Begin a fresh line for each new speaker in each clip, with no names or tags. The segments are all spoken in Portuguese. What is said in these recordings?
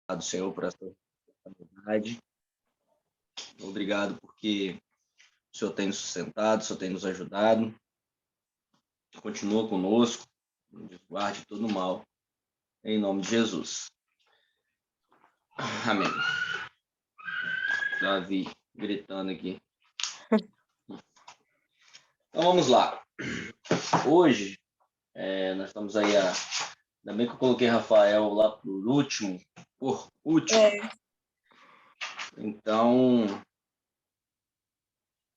Obrigado, Senhor, por essa oportunidade. Obrigado porque o Senhor tem nos sustentado, o Senhor tem nos ajudado. Continua conosco, nos guarde todo mal. Em nome de Jesus. Amém. Davi gritando aqui. Então vamos lá. Hoje, nós estamos aí ainda bem que eu coloquei Rafael lá por último. Então,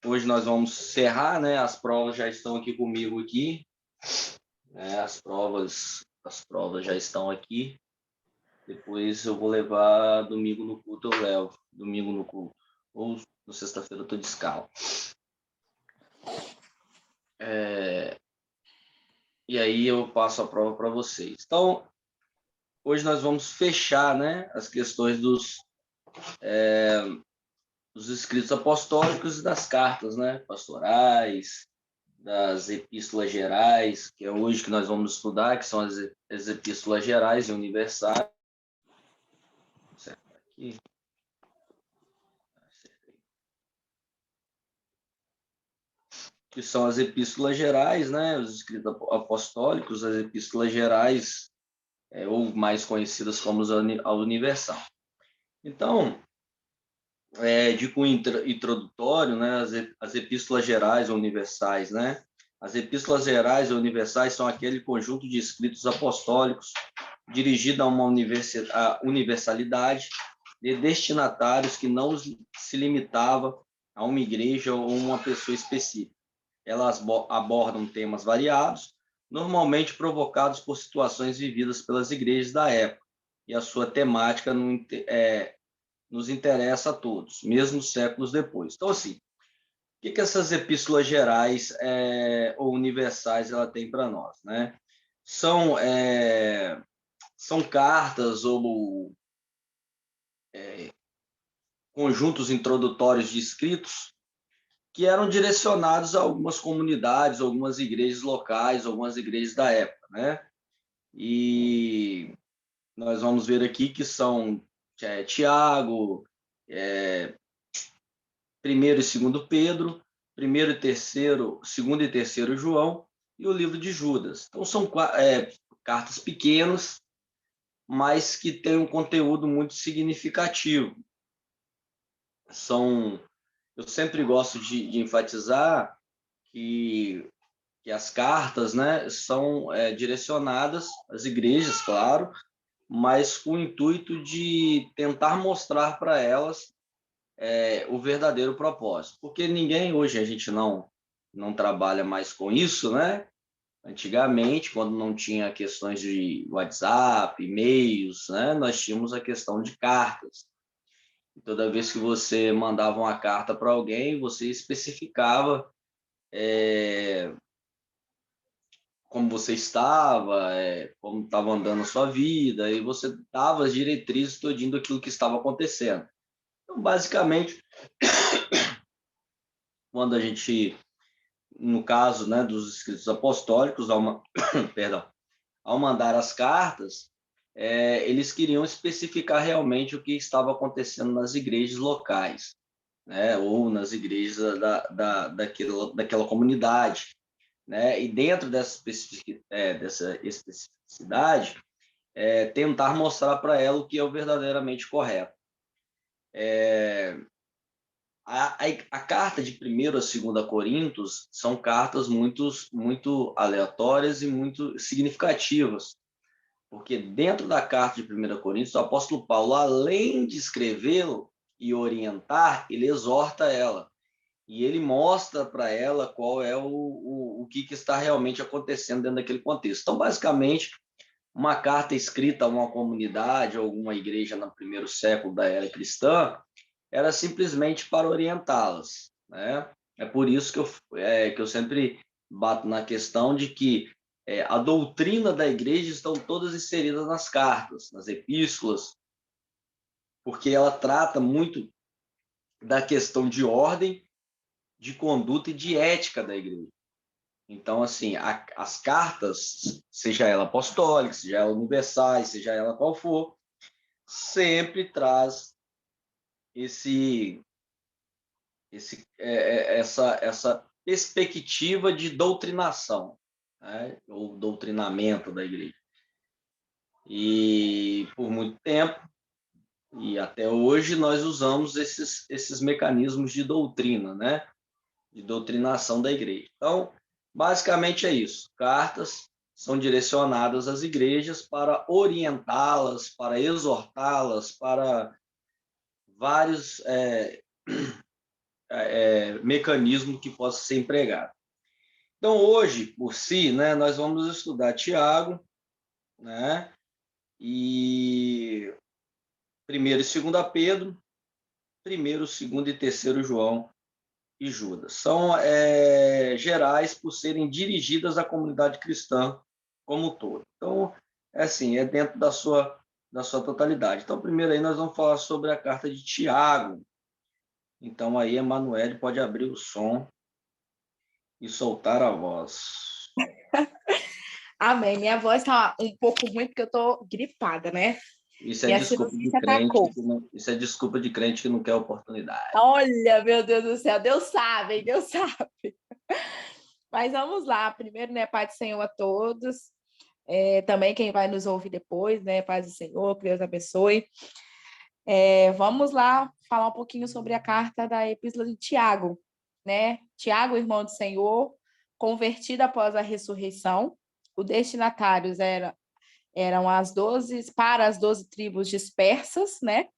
hoje nós vamos encerrar, né? As provas já estão aqui comigo aqui. As provas já estão aqui. Depois eu vou levar domingo no culto, eu levo domingo no culto. Ou na sexta-feira eu estou de escala. E aí eu passo a prova para vocês. Então, hoje nós vamos fechar, né, as questões dos escritos apostólicos e das cartas, né, pastorais, das epístolas gerais, que é hoje que nós vamos estudar, que são as epístolas gerais e universais. Aqui. Que são as epístolas gerais, né, os escritos apostólicos, as epístolas gerais, ou mais conhecidas como a universal. Então, de cunho introdutório, né, as epístolas gerais ou universais, né? As epístolas gerais ou universais são aquele conjunto de escritos apostólicos dirigido a uma universalidade de destinatários que não se limitava a uma igreja ou uma pessoa específica. Elas abordam temas variados, normalmente provocados por situações vividas pelas igrejas da época, e a sua temática nos interessa a todos, mesmo séculos depois. Então, assim, o que essas epístolas gerais ou universais ela tem para nós, né? São cartas ou conjuntos introdutórios de escritos que eram direcionados a algumas comunidades, algumas igrejas locais, algumas igrejas da época, né? E nós vamos ver aqui que são Tiago, primeiro e segundo Pedro, primeiro e terceiro, segundo e terceiro João e o livro de Judas. Então são cartas pequenas, mas que têm um conteúdo muito significativo. Eu sempre gosto de enfatizar que as cartas, né, são direcionadas às igrejas, claro, mas com o intuito de tentar mostrar para elas o verdadeiro propósito. Porque ninguém, hoje a gente não trabalha mais com isso, né? Antigamente, quando não tinha questões de WhatsApp, e-mails, né, nós tínhamos a questão de cartas. E toda vez que você mandava uma carta para alguém, você especificava como você estava, como estava andando a sua vida, e você dava as diretrizes todinho daquilo que estava acontecendo. Então, basicamente, quando a gente, no caso, né, dos escritos apostólicos, ao mandar as cartas, eles queriam especificar realmente o que estava acontecendo nas igrejas locais, né, ou nas igrejas daquela comunidade. Né? E dentro dessa especificidade, tentar mostrar para ela o que é o verdadeiramente correto. A carta de 1º a 2ª Coríntios são cartas muito aleatórias e muito significativas, porque dentro da carta de 1ª Coríntios, o apóstolo Paulo, além de escrevê-lo e orientar, ele exorta ela. E ele mostra para ela qual é o que está realmente acontecendo dentro daquele contexto. Então, basicamente, uma carta escrita a uma comunidade, ou alguma igreja no primeiro século da era cristã, era simplesmente para orientá-las, né? É por isso que eu sempre bato na questão de que a doutrina da igreja estão todas inseridas nas cartas, nas epístolas, porque ela trata muito da questão de ordem, de conduta e de ética da igreja. Então, assim, as cartas, seja ela apostólica, seja ela universais, seja ela qual for, sempre traz essa perspectiva de doutrinação, né? Ou doutrinamento da igreja. E por muito tempo, e até hoje, nós usamos esses mecanismos de doutrina, né? De doutrinação da igreja. Então, basicamente é isso. Cartas são direcionadas às igrejas para orientá-las, para exortá-las, para vários mecanismos que possam ser empregados. Então, hoje, por si, né, nós vamos estudar Tiago, né, e primeiro e segunda Pedro, primeiro, segundo e terceiro João e Judas. São gerais por serem dirigidas à comunidade cristã como um todo. Então, assim, é dentro da sua totalidade. Então, primeiro aí nós vamos falar sobre a carta de Tiago. Então, aí, Emanuele pode abrir o som e soltar a voz.
Amém. Minha voz tá um pouco ruim porque eu tô gripada, né?
Isso é
E a
desculpa de
sinusite
crente
atacou.
que não, isso é desculpa de crente que não quer oportunidade.
Olha, meu Deus do céu, Deus sabe, hein? Deus sabe. Mas vamos lá. Primeiro, né, Pai do Senhor a todos. Também quem vai nos ouvir depois, né? Paz do Senhor, que Deus abençoe. Vamos lá falar um pouquinho sobre a carta da Epístola de Tiago, né? Tiago, irmão do Senhor, convertido após a ressurreição. Os destinatários eram para as 12 tribos dispersas, né?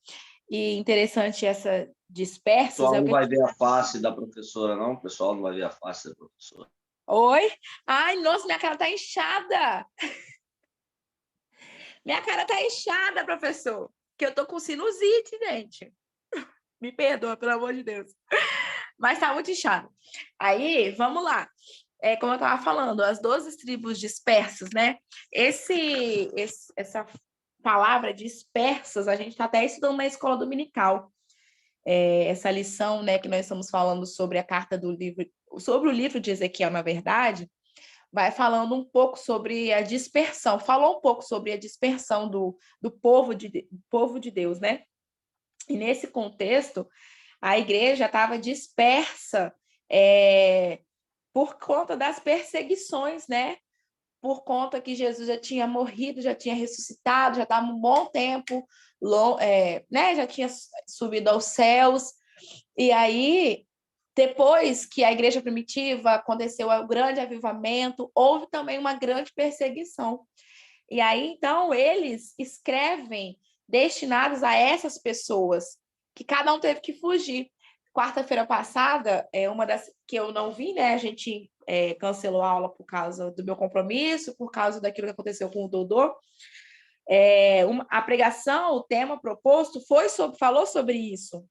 E interessante essa
O
dispersas
pessoal
é o
não
que.
vai ver a face da professora, não? O pessoal não vai ver a face da professora.
Oi? Ai, nossa, minha cara tá inchada. Minha cara tá inchada, professor. Que eu tô com sinusite, gente. Me perdoa, pelo amor de Deus. Mas tá muito inchado. Aí, vamos lá. Como eu estava falando, as 12 tribos dispersas, né? Essa palavra dispersas, a gente está até estudando na escola dominical. Essa lição, né, que nós estamos falando sobre a carta do livro, sobre o livro de Ezequiel, na verdade, vai falando um pouco sobre a dispersão, falou um pouco sobre a dispersão do povo de Deus, né? E nesse contexto, a igreja estava dispersa por conta das perseguições, né? Por conta que Jesus já tinha morrido, já tinha ressuscitado, já estava um bom tempo, né? Já tinha subido aos céus. E aí, depois que a igreja primitiva aconteceu o grande avivamento, houve também uma grande perseguição. E aí, então, eles escrevem destinados a essas pessoas, que cada um teve que fugir. Quarta-feira passada, uma das que eu não vi, né? A gente cancelou a aula por causa do meu compromisso, por causa daquilo que aconteceu com o Dodô. A pregação, o tema proposto falou sobre isso,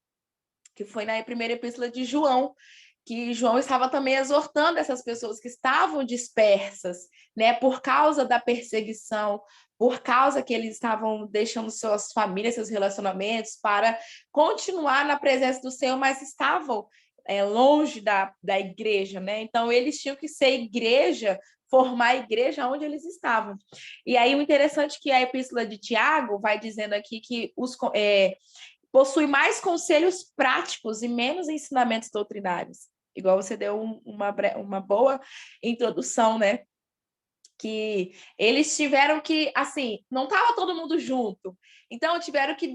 que foi na primeira epístola de João, que João estava também exortando essas pessoas que estavam dispersas, né, por causa da perseguição, por causa que eles estavam deixando suas famílias, seus relacionamentos, para continuar na presença do Senhor, mas estavam longe da igreja, né? Então, eles tinham que ser igreja, formar a igreja onde eles estavam. E aí, o interessante é que a epístola de Tiago vai dizendo aqui que possui mais conselhos práticos e menos ensinamentos doutrinários. Igual você deu uma boa introdução, né? Que eles tiveram que, assim, não estava todo mundo junto, então tiveram que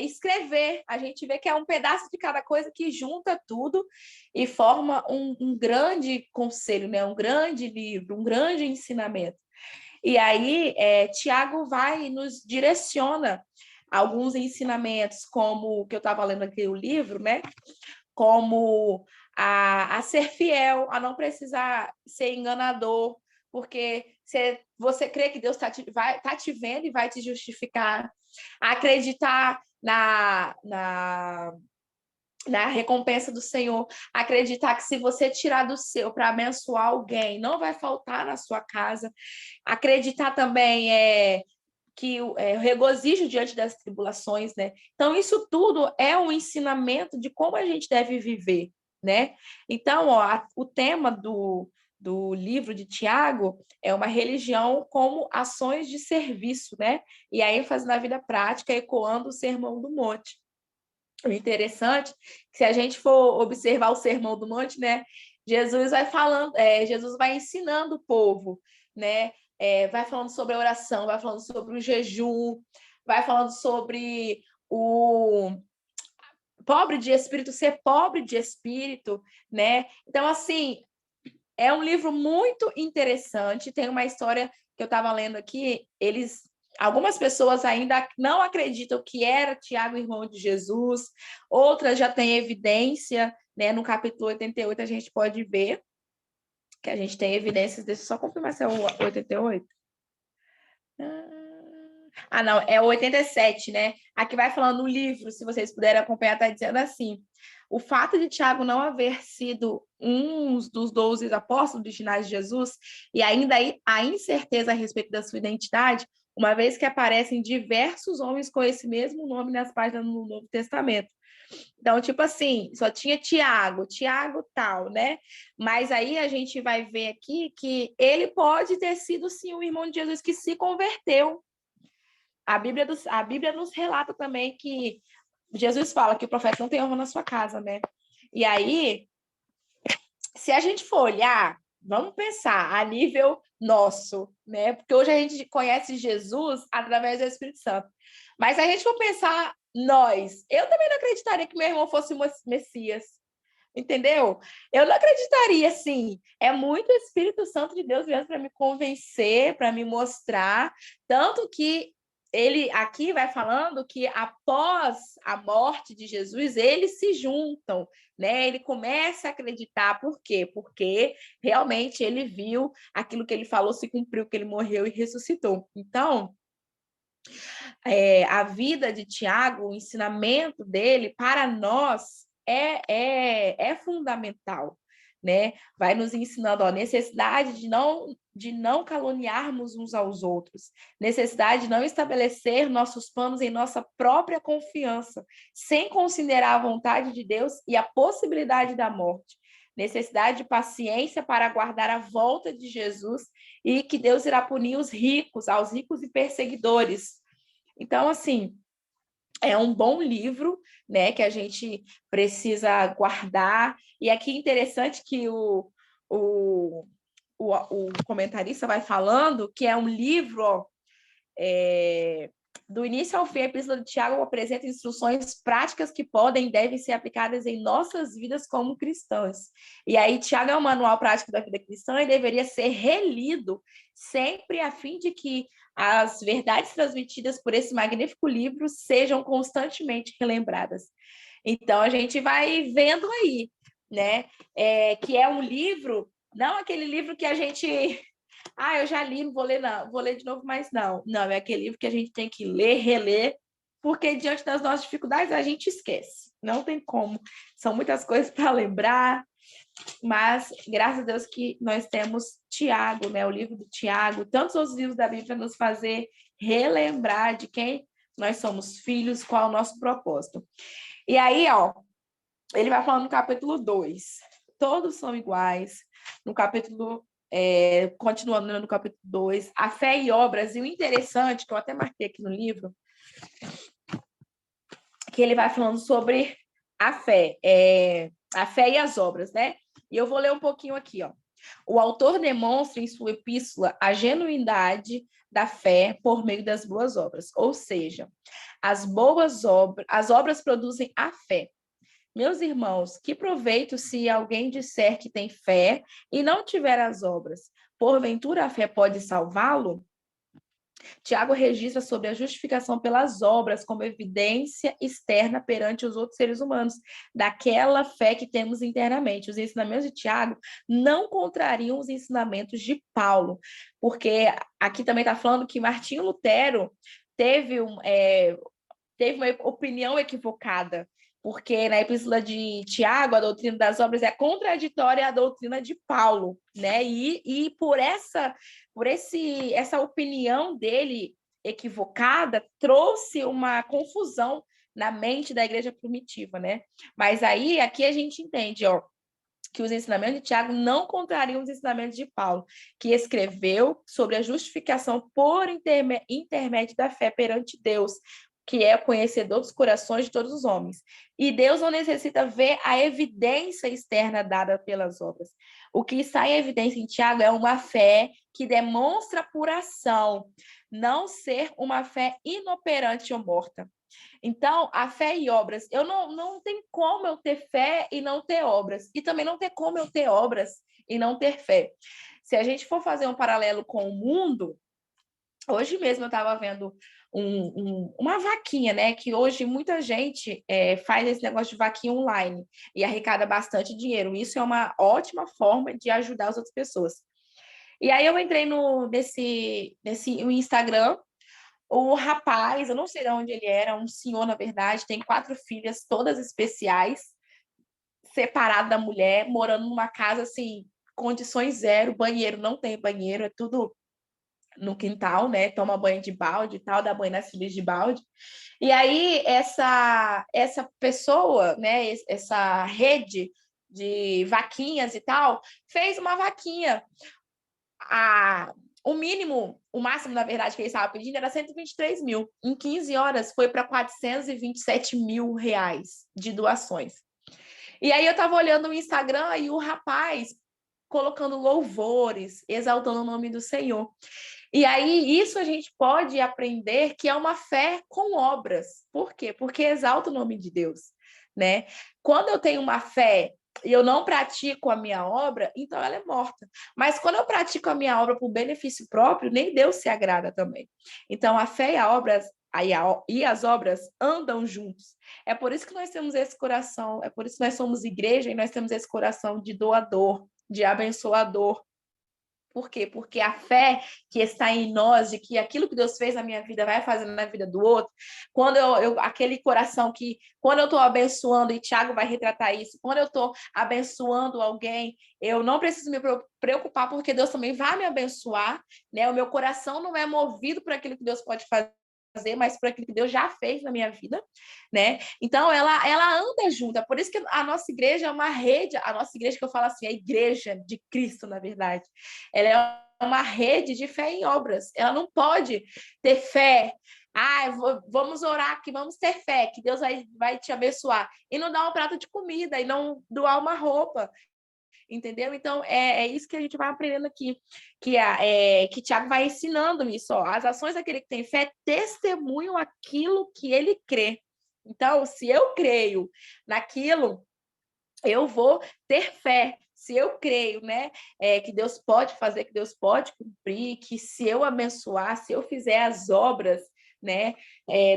escrever. A gente vê que é um pedaço de cada coisa que junta tudo e forma um grande conselho, né? Um grande livro, um grande ensinamento. E aí, Tiago vai e nos direciona alguns ensinamentos, como o que eu estava lendo aqui o livro, né? Como a ser fiel, a não precisar ser enganador, porque você crê que Deus tá te vendo e vai te justificar. Acreditar na recompensa do Senhor, acreditar que se você tirar do seu para abençoar alguém, não vai faltar na sua casa. Acreditar também que o regozijo diante das tribulações, né? Então, isso tudo é um ensinamento de como a gente deve viver, né? Então, o tema do livro de Tiago é uma religião como ações de serviço, né? E a ênfase na vida prática, ecoando o Sermão do Monte. O interessante, se a gente for observar o Sermão do Monte, né? Jesus vai falando, Jesus vai ensinando o povo, né? Vai falando sobre a oração, vai falando sobre o jejum, vai falando sobre o pobre de espírito ser pobre de espírito, né? Então, assim, é um livro muito interessante. Tem uma história que eu estava lendo aqui. Algumas pessoas ainda não acreditam que era Tiago, irmão de Jesus. Outras já têm evidência, né? No capítulo 88 a gente pode ver que a gente tem evidências. Deixa eu só confirmar se é o 88. Não, é o 87, né? Aqui vai falando no livro, se vocês puderem acompanhar, está dizendo assim: o fato de Tiago não haver sido um dos 12 apóstolos originais de Jesus e ainda a incerteza a respeito da sua identidade, uma vez que aparecem diversos homens com esse mesmo nome nas páginas do Novo Testamento. Então, tipo assim, só tinha Tiago tal, né? Mas aí a gente vai ver aqui que ele pode ter sido, sim, o irmão de Jesus que se converteu. A Bíblia nos relata também que Jesus fala que o profeta não tem honra na sua casa, né? E aí, se a gente for olhar, vamos pensar a nível nosso, né? Porque hoje a gente conhece Jesus através do Espírito Santo. Mas se a gente for pensar nós, eu também não acreditaria que meu irmão fosse o Messias. Entendeu? Eu não acreditaria, assim. É muito o Espírito Santo de Deus mesmo para me convencer, para me mostrar. Tanto que ele aqui vai falando que após a morte de Jesus, eles se juntam, né? Ele começa a acreditar. Por quê? Porque realmente ele viu aquilo que ele falou se cumpriu, que ele morreu e ressuscitou. Então, a vida de Tiago, o ensinamento dele para nós é fundamental, né? Vai nos ensinando a necessidade de não caluniarmos uns aos outros, necessidade de não estabelecer nossos planos em nossa própria confiança, sem considerar a vontade de Deus e a possibilidade da morte. Necessidade de paciência para aguardar a volta de Jesus e que Deus irá punir os ricos, aos ricos e perseguidores. Então, assim, é um bom livro, né, que a gente precisa guardar. E aqui é interessante que o comentarista vai falando que é um livro, ó, do início ao fim, a Epístola de Tiago apresenta instruções práticas que podem e devem ser aplicadas em nossas vidas como cristãos. E aí, Tiago é um manual prático da vida cristã e deveria ser relido sempre a fim de que as verdades transmitidas por esse magnífico livro sejam constantemente relembradas. Então, a gente vai vendo aí, né? Que é um livro, não aquele livro que a gente... eu já li, não vou ler, não, vou ler de novo, mas não. Não, é aquele livro que a gente tem que ler, reler, porque diante das nossas dificuldades a gente esquece. Não tem como. São muitas coisas para lembrar, mas graças a Deus que nós temos Tiago, né? O livro do Tiago, tantos outros livros da Bíblia para nos fazer relembrar de quem nós somos filhos, qual é o nosso propósito. E aí, ó, ele vai falando no capítulo 2. Todos são iguais. No capítulo continuando no capítulo 2, a fé e obras, e o interessante, que eu até marquei aqui no livro, que ele vai falando sobre a fé e as obras, né? E eu vou ler um pouquinho aqui, ó. O autor demonstra em sua epístola a genuidade da fé por meio das boas obras, ou seja, as obras produzem a fé. Meus irmãos, que proveito se alguém disser que tem fé e não tiver as obras? Porventura a fé pode salvá-lo? Tiago registra sobre a justificação pelas obras como evidência externa perante os outros seres humanos, daquela fé que temos internamente. Os ensinamentos de Tiago não contrariam os ensinamentos de Paulo, porque aqui também está falando que Martinho Lutero teve uma opinião equivocada, porque na epístola de Tiago, a doutrina das obras é contraditória à doutrina de Paulo, né? E por essa opinião dele equivocada, trouxe uma confusão na mente da igreja primitiva, né? Mas aí, aqui a gente entende, ó, que os ensinamentos de Tiago não contrariam os ensinamentos de Paulo, que escreveu sobre a justificação por intermédio da fé perante Deus, que é conhecedor dos corações de todos os homens. E Deus não necessita ver a evidência externa dada pelas obras. O que está em evidência em Tiago é uma fé que demonstra por ação, não ser uma fé inoperante ou morta. Então, a fé e obras, eu não tem como eu ter fé e não ter obras, e também não tem como eu ter obras e não ter fé. Se a gente for fazer um paralelo com o mundo, hoje mesmo eu estava vendo uma vaquinha, né? Que hoje muita gente faz esse negócio de vaquinha online e arrecada bastante dinheiro. Isso é uma ótima forma de ajudar as outras pessoas. E aí eu entrei nesse Instagram. O rapaz, eu não sei de onde ele era, um senhor, na verdade, tem 4 filhas, todas especiais, separado da mulher, morando numa casa, assim, condições zero, banheiro, não tem banheiro, é tudo no quintal, né? Toma banho de balde e tal, dá banho nas filhas de balde. E aí, essa pessoa, né, essa rede de vaquinhas e tal, fez uma vaquinha. O mínimo, o máximo, na verdade, que eles estavam pedindo era 123 mil. Em 15 horas, foi para 427 mil reais de doações. E aí eu estava olhando o Instagram e o rapaz colocando louvores, exaltando o nome do Senhor. E aí isso a gente pode aprender que é uma fé com obras. Por quê? Porque exalta o nome de Deus, né? Quando eu tenho uma fé e eu não pratico a minha obra, então ela é morta. Mas quando eu pratico a minha obra por benefício próprio, nem Deus se agrada também. Então a fé e as obras andam juntos. É por isso que nós temos esse coração, é por isso que nós somos igreja e nós temos esse coração de doador, de abençoador. Por quê? Porque a fé que está em nós, de que aquilo que Deus fez na minha vida vai fazer na vida do outro, quando aquele coração que, quando eu estou abençoando, e Tiago vai retratar isso, quando eu estou abençoando alguém, eu não preciso me preocupar, porque Deus também vai me abençoar, né? O meu coração não é movido por aquilo que Deus pode fazer, mas por aquilo que Deus já fez na minha vida, né? Então, ela anda junto. É por isso que a nossa igreja é uma rede, a nossa igreja que eu falo assim, a igreja de Cristo, na verdade. Ela é uma rede de fé em obras. Ela não pode ter fé. Vamos orar aqui, vamos ter fé, que Deus vai te abençoar. E não dar um prato de comida, e não doar uma roupa. Entendeu? Então, é isso que a gente vai aprendendo aqui, que Tiago vai ensinando isso. Ó. As ações daquele que tem fé testemunham aquilo que ele crê. Então, se eu creio naquilo, eu vou ter fé. Se eu creio, né, que Deus pode fazer, que Deus pode cumprir, que se eu abençoar, se eu fizer as obras, né,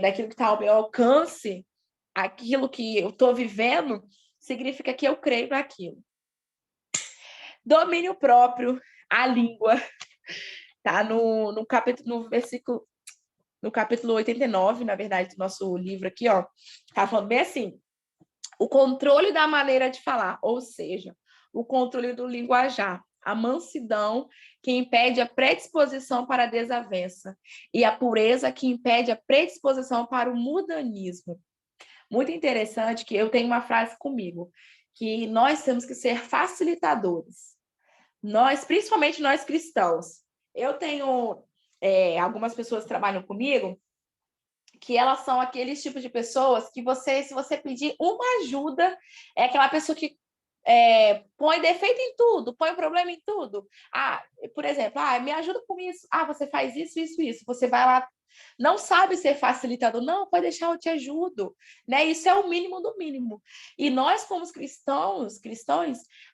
daquilo que está ao meu alcance, aquilo que eu estou vivendo, significa que eu creio naquilo. Domínio próprio, a língua, tá no capítulo 89, na verdade, do nosso livro aqui, ó, tá falando bem assim, o controle da maneira de falar, ou seja, o controle do linguajar, a mansidão que impede a predisposição para a desavença e a pureza que impede a predisposição para o mudanismo. Muito interessante que eu tenho uma frase comigo, que nós temos que ser facilitadores. Nós, principalmente nós cristãos, eu tenho algumas pessoas que trabalham comigo que elas são aqueles tipos de pessoas que se você pedir uma ajuda, é aquela pessoa que põe defeito em tudo, põe problema em tudo. Por exemplo, me ajuda com isso. Você faz isso, isso, isso. Você vai lá, não sabe ser facilitador. Não, pode deixar, eu te ajudo. Né? Isso é o mínimo do mínimo. E nós, como cristãos,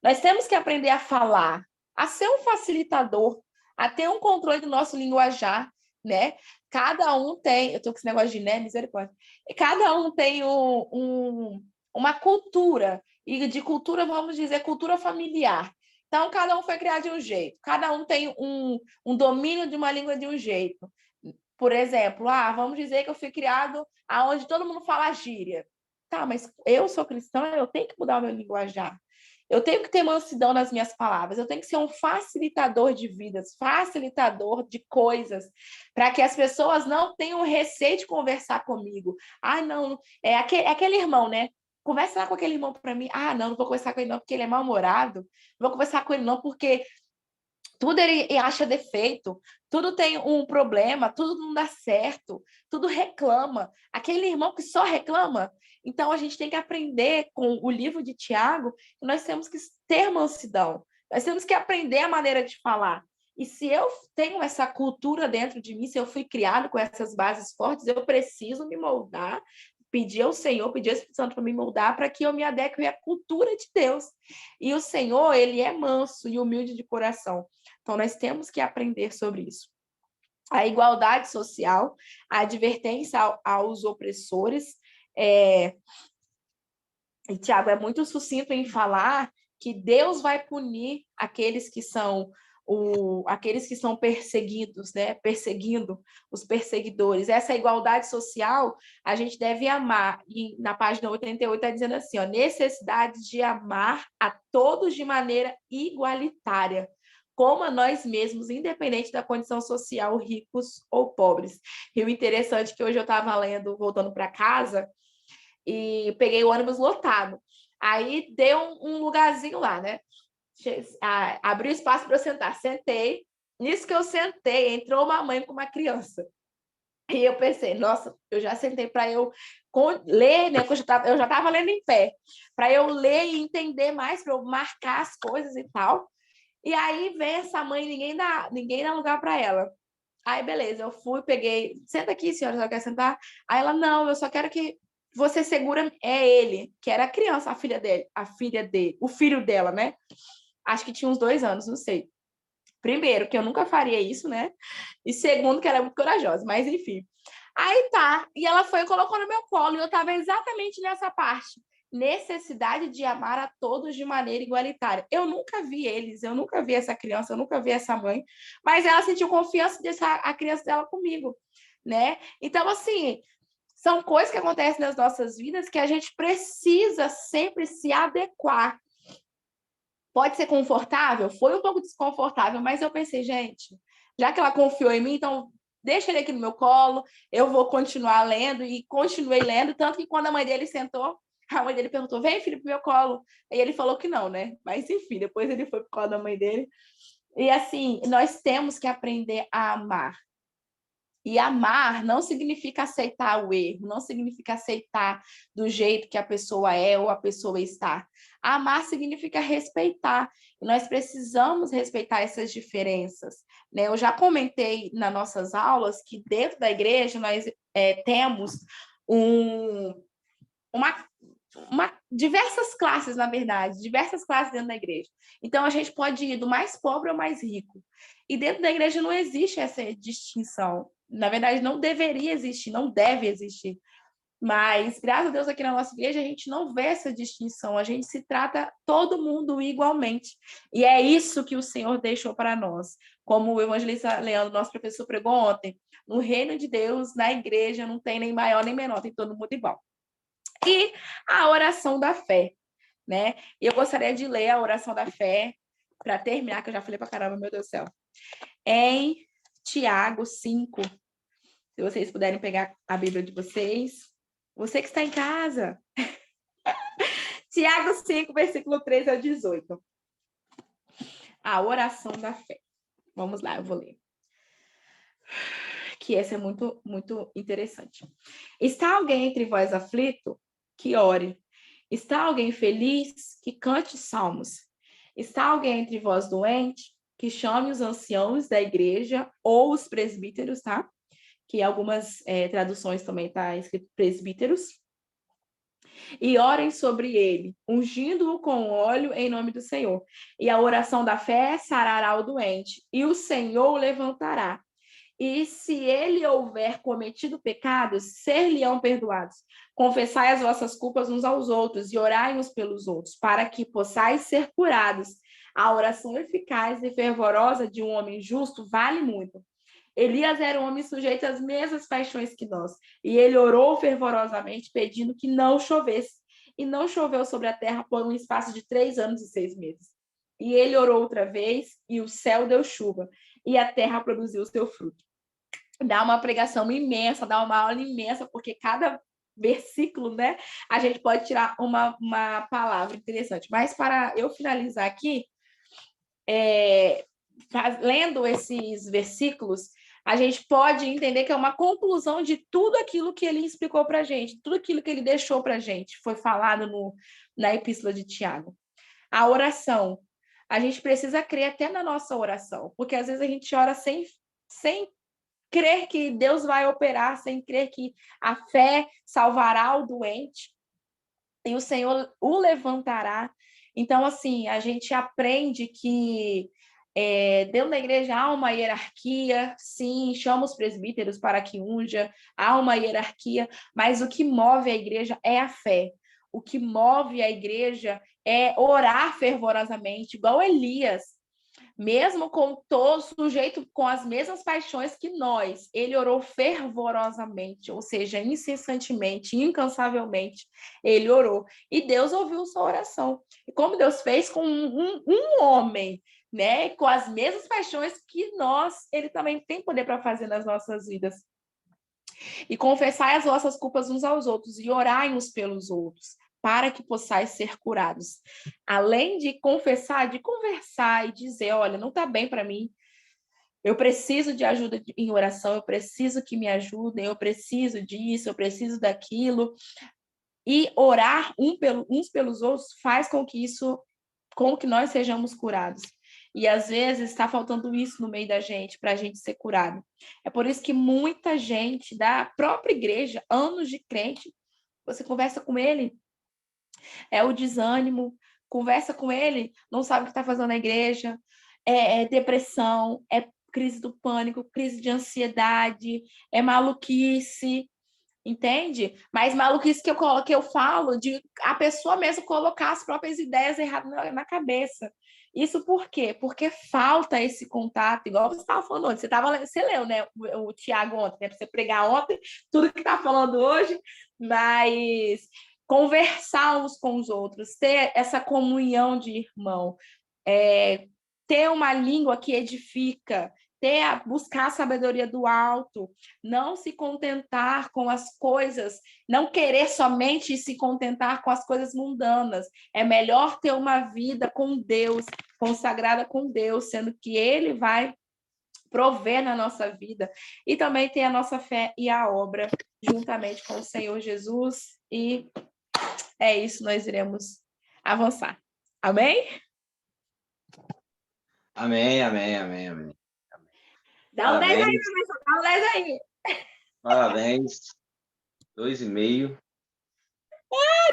nós temos que aprender a falar, a ser um facilitador, a ter um controle do nosso linguajar, né? Cada um tem, eu tô com esse negócio de misericórdia. Cada um tem uma cultura, e de cultura, vamos dizer, cultura familiar. Então, cada um foi criado de um jeito, cada um tem um domínio de uma língua de um jeito. Por exemplo, vamos dizer que eu fui criado aonde todo mundo fala gíria. Tá, mas eu sou cristã, eu tenho que mudar o meu linguajar. Eu tenho que ter mansidão nas minhas palavras, eu tenho que ser um facilitador de vidas, facilitador de coisas, para que as pessoas não tenham receio de conversar comigo. Não, é aquele irmão, né? Conversa lá com aquele irmão para mim. Ah, não vou conversar com ele não, porque ele é mal-humorado. Não vou conversar com ele não, porque tudo ele acha defeito, tudo tem um problema, tudo não dá certo, tudo reclama. Aquele irmão que só reclama. Então, a gente tem que aprender com o livro de Tiago que nós temos que ter mansidão. Nós temos que aprender a maneira de falar. E se eu tenho essa cultura dentro de mim, se eu fui criado com essas bases fortes, eu preciso me moldar, pedir ao Senhor, pedir ao Espírito Santo para me moldar, para que eu me adeque à cultura de Deus. E o Senhor, ele é manso e humilde de coração. Então, nós temos que aprender sobre isso. A igualdade social, a advertência aos opressores. E Tiago é muito sucinto em falar que Deus vai punir aqueles que são perseguidos, né? Perseguindo os perseguidores. Essa igualdade social a gente deve amar. E na página 88 está dizendo assim, ó, necessidade de amar a todos de maneira igualitária, como a nós mesmos, independente da condição social, ricos ou pobres. E o interessante é que hoje eu estava lendo, voltando para casa, e peguei o ônibus lotado. Aí deu um lugarzinho lá, né? Abriu espaço para eu sentar. Sentei. Nisso que eu sentei, entrou uma mãe com uma criança. E eu pensei, nossa, eu já sentei para eu ler, né? Eu já estava lendo em pé, para eu ler e entender mais, para eu marcar as coisas e tal. E aí vem essa mãe, ninguém dá lugar para ela. Aí, beleza, eu fui, peguei, senta aqui, senhora, só quer sentar? Aí ela, não, eu só quero que você segura, é ele, que era a criança, a filha dele, o filho dela, né? Acho que tinha uns 2 anos, não sei. Primeiro, que eu nunca faria isso, né? E segundo, que ela é muito corajosa, mas enfim. Aí tá, e ela foi e colocou no meu colo, e eu tava exatamente nessa parte. Necessidade de amar a todos de maneira igualitária. Eu nunca vi eles, eu nunca vi essa criança, eu nunca vi essa mãe, mas ela sentiu confiança de deixar a criança dela comigo, né? Então, assim, são coisas que acontecem nas nossas vidas que a gente precisa sempre se adequar. Pode ser confortável? Foi um pouco desconfortável, mas eu pensei, gente, já que ela confiou em mim, então deixa ele aqui no meu colo, eu vou continuar lendo, e continuei lendo, tanto que quando a mãe dele sentou, a mãe dele perguntou, vem, filho, pro meu colo. E ele falou que não, né? Mas, enfim, depois ele foi pro colo da mãe dele. E, assim, nós temos que aprender a amar. E amar não significa aceitar o erro, não significa aceitar do jeito que a pessoa é ou a pessoa está. Amar significa respeitar. E nós precisamos respeitar essas diferenças, né? Eu já comentei nas nossas aulas que dentro da igreja nós temos diversas classes, na verdade, diversas classes dentro da igreja. Então, a gente pode ir do mais pobre ao mais rico. E dentro da igreja não existe essa distinção. Na verdade, não deveria existir, não deve existir. Mas, graças a Deus, aqui na nossa igreja, a gente não vê essa distinção. A gente se trata todo mundo igualmente. E é isso que o Senhor deixou para nós. Como o evangelista Leandro, nosso professor, pregou ontem, no reino de Deus, na igreja, não tem nem maior nem menor, tem todo mundo igual. E a oração da fé, né? E eu gostaria de ler a oração da fé para terminar, que eu já falei para caramba, meu Deus do céu. Em Tiago 5, se vocês puderem pegar a Bíblia de vocês. Você que está em casa. Tiago 5, versículo 13 ao 18. A oração da fé. Vamos lá, eu vou ler. Que essa é muito, muito interessante. Está alguém entre vós aflito? Que ore. Está alguém feliz? Que cante salmos. Está alguém entre vós doente? Que chame os anciãos da igreja ou os presbíteros, tá? Que algumas traduções também está escrito presbíteros. E orem sobre ele, ungindo-o com óleo em nome do Senhor. E a oração da fé sarará o doente, e o Senhor o levantará. E se ele houver cometido pecados, ser-lhe-ão perdoados. Confessai as vossas culpas uns aos outros e orai uns pelos outros, para que possais ser curados. A oração eficaz e fervorosa de um homem justo vale muito. Elias era um homem sujeito às mesmas paixões que nós, e ele orou fervorosamente, pedindo que não chovesse. E não choveu sobre a terra por um espaço de 3 anos e 6 meses. E ele orou outra vez, e o céu deu chuva, e a terra produziu o seu fruto. Dá uma pregação imensa, dá uma aula imensa, porque cada versículo, né? A gente pode tirar uma palavra interessante. Mas para eu finalizar aqui, lendo esses versículos, a gente pode entender que é uma conclusão de tudo aquilo que ele explicou para a gente, tudo aquilo que ele deixou para a gente, foi falado na Epístola de Tiago. A oração. A gente precisa crer até na nossa oração, porque às vezes a gente ora sem crer que Deus vai operar, sem crer que a fé salvará o doente e o Senhor o levantará. Então, assim, a gente aprende que dentro da igreja há uma hierarquia, sim, chama os presbíteros para que unja, há uma hierarquia, mas o que move a igreja é a fé. O que move a igreja é orar fervorosamente, igual Elias, mesmo com todo sujeito com as mesmas paixões que nós, ele orou fervorosamente, ou seja, incessantemente, incansavelmente, ele orou. E Deus ouviu sua oração. E como Deus fez com um homem, né, com as mesmas paixões que nós, ele também tem poder para fazer nas nossas vidas. E confessai as vossas culpas uns aos outros e orai uns pelos outros, para que possais ser curados. Além de confessar, de conversar e dizer, olha, não está bem para mim, eu preciso de ajuda em oração, eu preciso que me ajudem, eu preciso disso, eu preciso daquilo. E orar uns pelos outros faz com que nós sejamos curados. E às vezes está faltando isso no meio da gente, para a gente ser curado. É por isso que muita gente da própria igreja, anos de crente, você conversa com ele, é o desânimo, conversa com ele, não sabe o que está fazendo na igreja, é depressão, é crise do pânico, crise de ansiedade, é maluquice, entende? Mas maluquice que eu falo de a pessoa mesmo colocar as próprias ideias erradas na cabeça. Isso por quê? Porque falta esse contato, igual você estava falando ontem. Você leu, né, o Tiago ontem, né, para você pregar ontem, tudo que está falando hoje, mas conversar uns com os outros, ter essa comunhão de irmão, ter uma língua que edifica, buscar a sabedoria do alto, não se contentar com as coisas, não querer somente se contentar com as coisas mundanas. É melhor ter uma vida com Deus, consagrada com Deus, sendo que Ele vai prover na nossa vida, e também ter a nossa fé e a obra juntamente com o Senhor Jesus, e é isso, nós iremos avançar. Amém?
Amém, amém, amém, amém.
Dá um 10 aí,
Parabéns,
professor, dá um 10 aí.
parabéns. 2,5.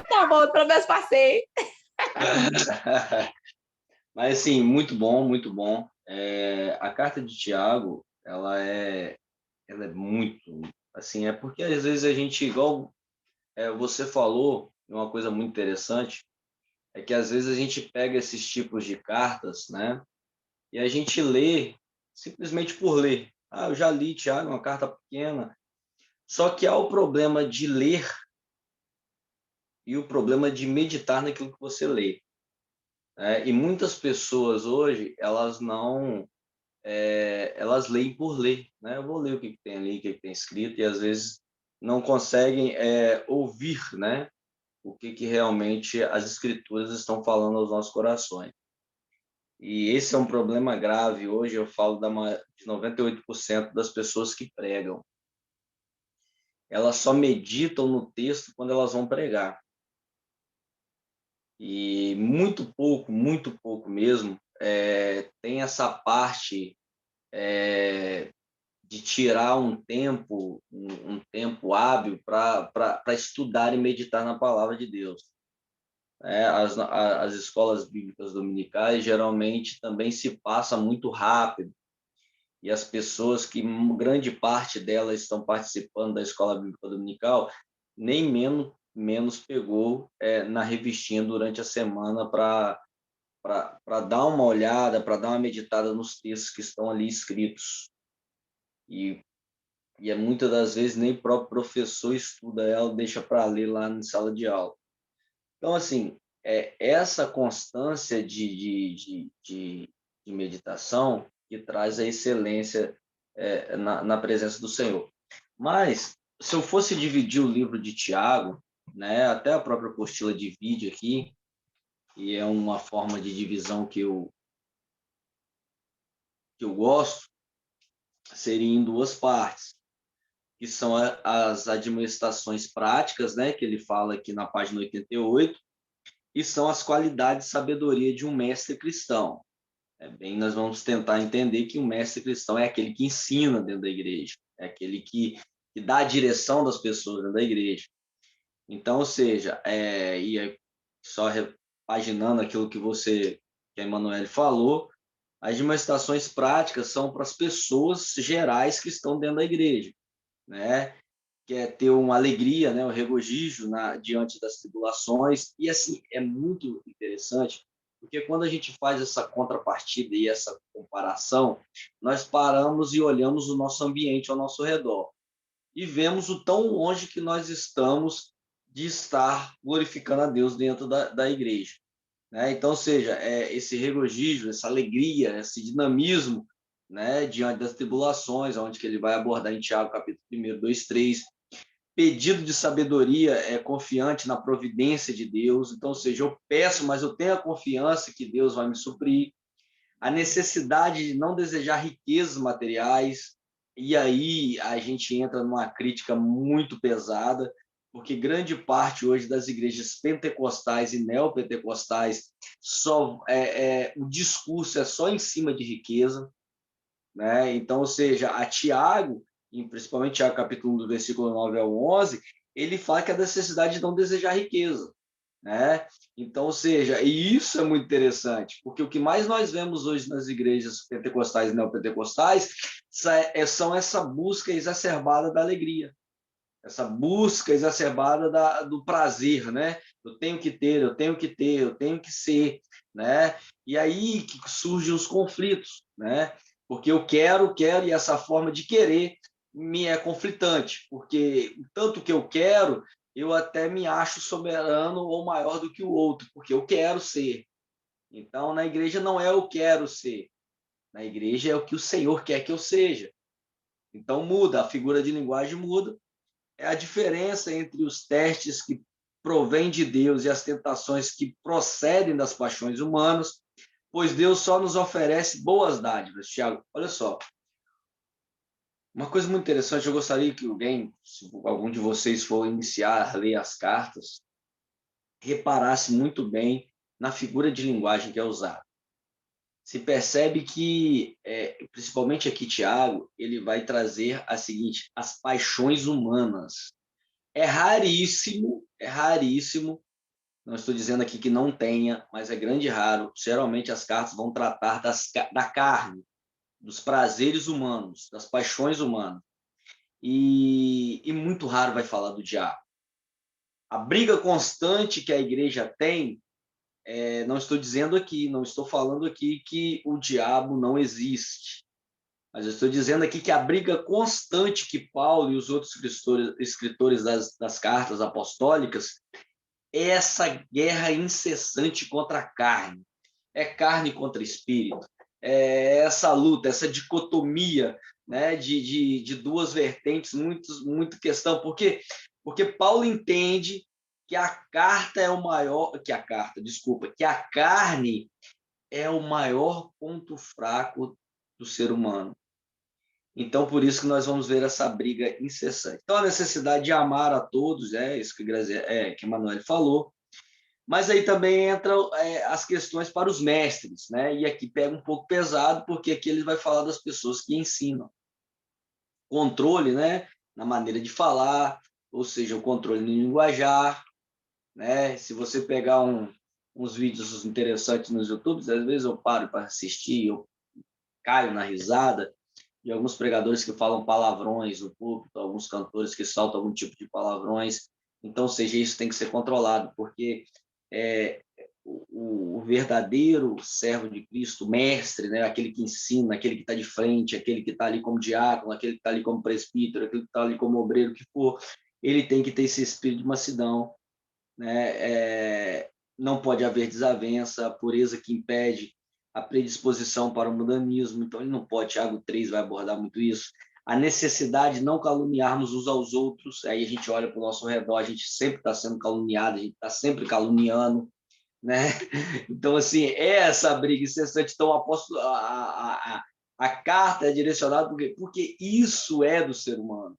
Tá bom, pelo menos passei.
Mas, assim, muito bom, muito bom. A carta de Tiago, ela é muito, assim, é porque às vezes a gente, igual você falou, uma coisa muito interessante, é que às vezes a gente pega esses tipos de cartas, né, e a gente lê simplesmente por ler. Ah, eu já li, Tiago, uma carta pequena. Só que há o problema de ler e o problema de meditar naquilo que você lê. E muitas pessoas hoje, elas não elas leem por ler, né? Eu vou ler o que tem ali, o que tem escrito, e às vezes não conseguem ouvir, né? O que realmente as escrituras estão falando aos nossos corações. E esse é um problema grave. Hoje eu falo de 98% das pessoas que pregam. Elas só meditam no texto quando elas vão pregar. E muito pouco mesmo, tem essa parte de tirar um tempo hábil para estudar e meditar na palavra de Deus. As escolas bíblicas dominicais geralmente também se passa muito rápido, e as pessoas que grande parte delas estão participando da escola bíblica dominical nem menos pegou na revistinha durante a semana para dar uma olhada, para dar uma meditada nos textos que estão ali escritos. E muitas das vezes nem o próprio professor estuda ela, deixa para ler lá na sala de aula. Então, assim, essa constância de meditação que traz a excelência na presença do Senhor. Mas se eu fosse dividir o livro de Tiago, né, até a própria apostila divide aqui, e é uma forma de divisão que eu gosto, seria em duas partes, que são as admoestações práticas, né, que ele fala aqui na página 88, e são as qualidades de sabedoria de um mestre cristão. Nós vamos tentar entender que um mestre cristão é aquele que ensina dentro da igreja, é aquele que dá a direção das pessoas dentro da igreja. Então, ou seja, e aí, só repaginando aquilo que a Emanuele falou, as demonstrações práticas são para as pessoas gerais que estão dentro da igreja, né? Que é ter uma alegria, né? Um regozijo diante das tribulações. E, assim, é muito interessante, porque quando a gente faz essa contrapartida e essa comparação, nós paramos e olhamos o nosso ambiente ao nosso redor e vemos o tão longe que nós estamos de estar glorificando a Deus dentro da igreja, né? Então, ou seja, esse regozijo, essa alegria, esse dinamismo, né, diante das tribulações, onde que ele vai abordar em Tiago, capítulo 1, 2, 3, pedido de sabedoria é confiante na providência de Deus. Então, ou seja, eu peço, mas eu tenho a confiança que Deus vai me suprir. A necessidade de não desejar riquezas materiais, e aí a gente entra numa crítica muito pesada, porque grande parte hoje das igrejas pentecostais e neopentecostais o discurso é só em cima de riqueza, né? Então, ou seja, a Tiago, principalmente Tiago capítulo 1, do versículo 9 ao 11, ele fala que a necessidade de não desejar riqueza, né? Então, ou seja, e isso é muito interessante, porque o que mais nós vemos hoje nas igrejas pentecostais e neopentecostais são essa busca exacerbada da alegria, essa busca exacerbada do prazer, né? Eu tenho que ter, eu tenho que ter, eu tenho que ser, né? E aí que surgem os conflitos, né? Porque eu quero, e essa forma de querer me é conflitante, porque tanto que eu quero, eu até me acho soberano ou maior do que o outro, porque eu quero ser. Então, na igreja não é eu quero ser, na igreja é o que o Senhor quer que eu seja. Então muda, a figura de linguagem muda, é a diferença entre os testes que provêm de Deus e as tentações que procedem das paixões humanas, pois Deus só nos oferece boas dádivas. Tiago, olha só, uma coisa muito interessante, eu gostaria que alguém, se algum de vocês for iniciar a ler as cartas, reparasse muito bem na figura de linguagem que é usada. Se percebe que, principalmente aqui, Tiago, ele vai trazer a seguinte, as paixões humanas. É raríssimo, não estou dizendo aqui que não tenha, mas é grande e raro. Geralmente as cartas vão tratar da carne, dos prazeres humanos, das paixões humanas. E muito raro vai falar do diabo. A briga constante que a igreja tem, não estou dizendo aqui, não estou falando aqui que o diabo não existe. Mas eu estou dizendo aqui que a briga constante que Paulo e os outros escritores das cartas apostólicas é essa guerra incessante contra a carne. É carne contra espírito. É essa luta, essa dicotomia, né, de duas vertentes, muito questão. Porque Paulo entende que a carta é o maior. Que a carne é o maior ponto fraco do ser humano. Então, por isso que nós vamos ver essa briga incessante. Então, a necessidade de amar a todos, isso que Emanuele falou, mas aí também entram as questões para os mestres, né? E aqui pega um pouco pesado, porque aqui ele vai falar das pessoas que ensinam. Controle, né? Na maneira de falar, ou seja, o controle no linguajar, né? Se você pegar uns vídeos interessantes nos YouTube, às vezes eu paro para assistir, eu caio na risada, de alguns pregadores que falam palavrões no púlpito, alguns cantores que saltam algum tipo de palavrões. Então, seja, isso tem que ser controlado, porque o verdadeiro servo de Cristo, mestre, né, aquele que ensina, aquele que está de frente, aquele que está ali como diácono, aquele que está ali como presbítero, aquele que está ali como obreiro, que for, ele tem que ter esse espírito de mansidão, né? Não pode haver desavença, a pureza que impede a predisposição para o mundanismo, então ele não pode, Tiago 3 vai abordar muito isso, a necessidade de não caluniarmos uns aos outros. Aí a gente olha para o nosso redor, a gente sempre está sendo caluniado, a gente está sempre caluniando, né? Então, assim, é essa briga incessante. Então, o apóstolo, a carta é direcionada porque isso é do ser humano.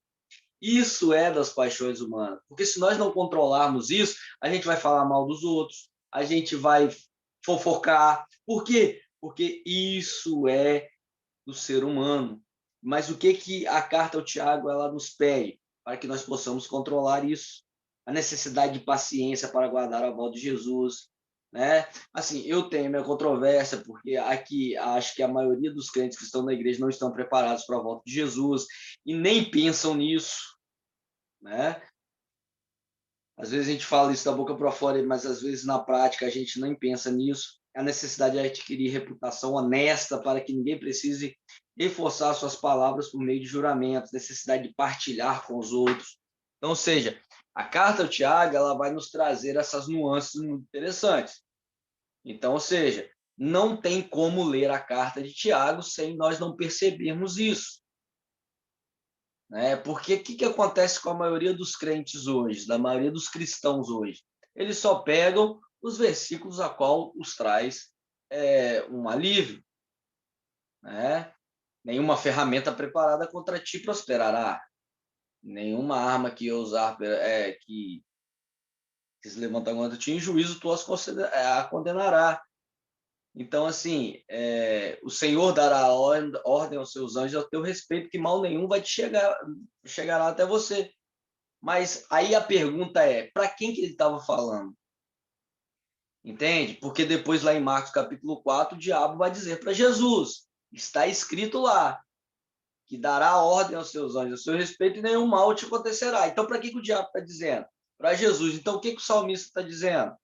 Isso é das paixões humanas. Porque se nós não controlarmos isso, a gente vai falar mal dos outros, a gente vai fofocar. Por quê? Porque isso é do ser humano. Mas o que que a carta ao Tiago ela nos pede para que nós possamos controlar isso? A necessidade de paciência para guardar a volta de Jesus, né? Assim, eu tenho minha controvérsia porque aqui acho que a maioria dos crentes que estão na igreja não estão preparados para a volta de Jesus e nem pensam nisso, né? Às vezes a gente fala isso da boca para fora, mas às vezes na prática a gente nem pensa nisso. A necessidade de adquirir reputação honesta para que ninguém precise reforçar suas palavras por meio de juramentos, necessidade de partilhar com os outros. Então, ou seja, a carta ao Tiago ela vai nos trazer essas nuances muito interessantes. Então, ou seja, não tem como ler a carta de Tiago sem nós não percebermos isso. Né? Porque o que acontece com a maioria dos crentes hoje, da maioria dos cristãos hoje? Eles só pegam os versículos a qual os traz um alívio. Né? Nenhuma ferramenta preparada contra ti prosperará. Nenhuma arma que eu usar que se levantar contra ti em juízo, tu a condenará. Então, assim, o Senhor dará ordem aos seus anjos ao teu respeito, que mal nenhum vai chegará até você. Mas aí a pergunta é, para quem que ele estava falando? Entende? Porque depois lá em Marcos capítulo 4, o diabo vai dizer para Jesus, está escrito lá, que dará ordem aos seus anjos a seu respeito e nenhum mal te acontecerá. Então, para que o diabo está dizendo? Para Jesus. Então, o que o salmista está dizendo?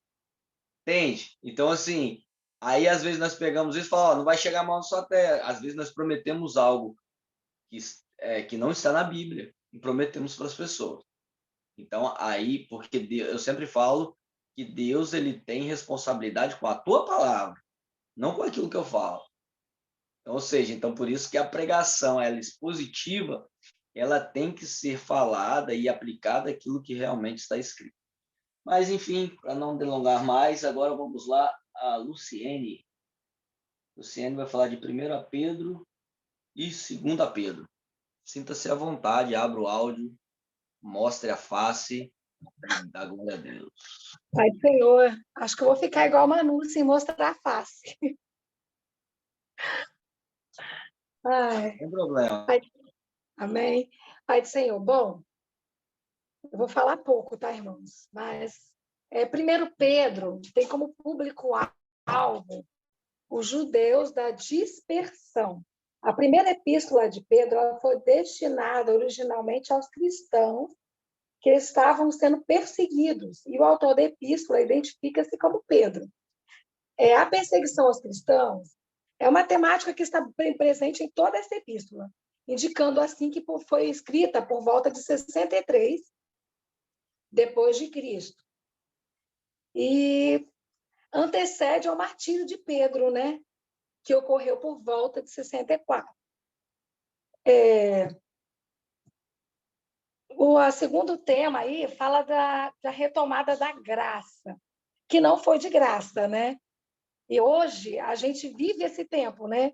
Entende? Então, assim, aí às vezes nós pegamos isso e falamos, não vai chegar mal na sua terra. Às vezes nós prometemos algo que não está na Bíblia e prometemos para as pessoas. Então, aí, porque Deus, eu sempre falo que Deus ele tem responsabilidade com a tua palavra, não com aquilo que eu falo. Então, ou seja, então por isso que a pregação, ela é expositiva, ela tem que ser falada e aplicada aquilo que realmente está escrito. Mas, enfim, para não delongar mais, agora vamos lá a Luciene. Luciene vai falar de 1 Pedro e 2 Pedro. Sinta-se à vontade, abra o áudio, mostre a face, dá glória a Deus.
Pai do Senhor, acho que eu vou ficar igual a Manu, sem mostrar a face. Ai,
Sem problema.
Pai, amém. Pai do Senhor, bom, eu vou falar pouco, tá, irmãos? Mas 1 Pedro tem como público-alvo os judeus da dispersão. A primeira epístola de Pedro ela foi destinada originalmente aos cristãos que estavam sendo perseguidos, e o autor da epístola identifica-se como Pedro. A perseguição aos cristãos é uma temática que está presente em toda essa epístola, indicando assim que foi escrita por volta de 63 depois de Cristo. E antecede ao martírio de Pedro, né, que ocorreu por volta de 64. O segundo tema aí fala da retomada da graça, que não foi de graça, né? E hoje a gente vive esse tempo, né?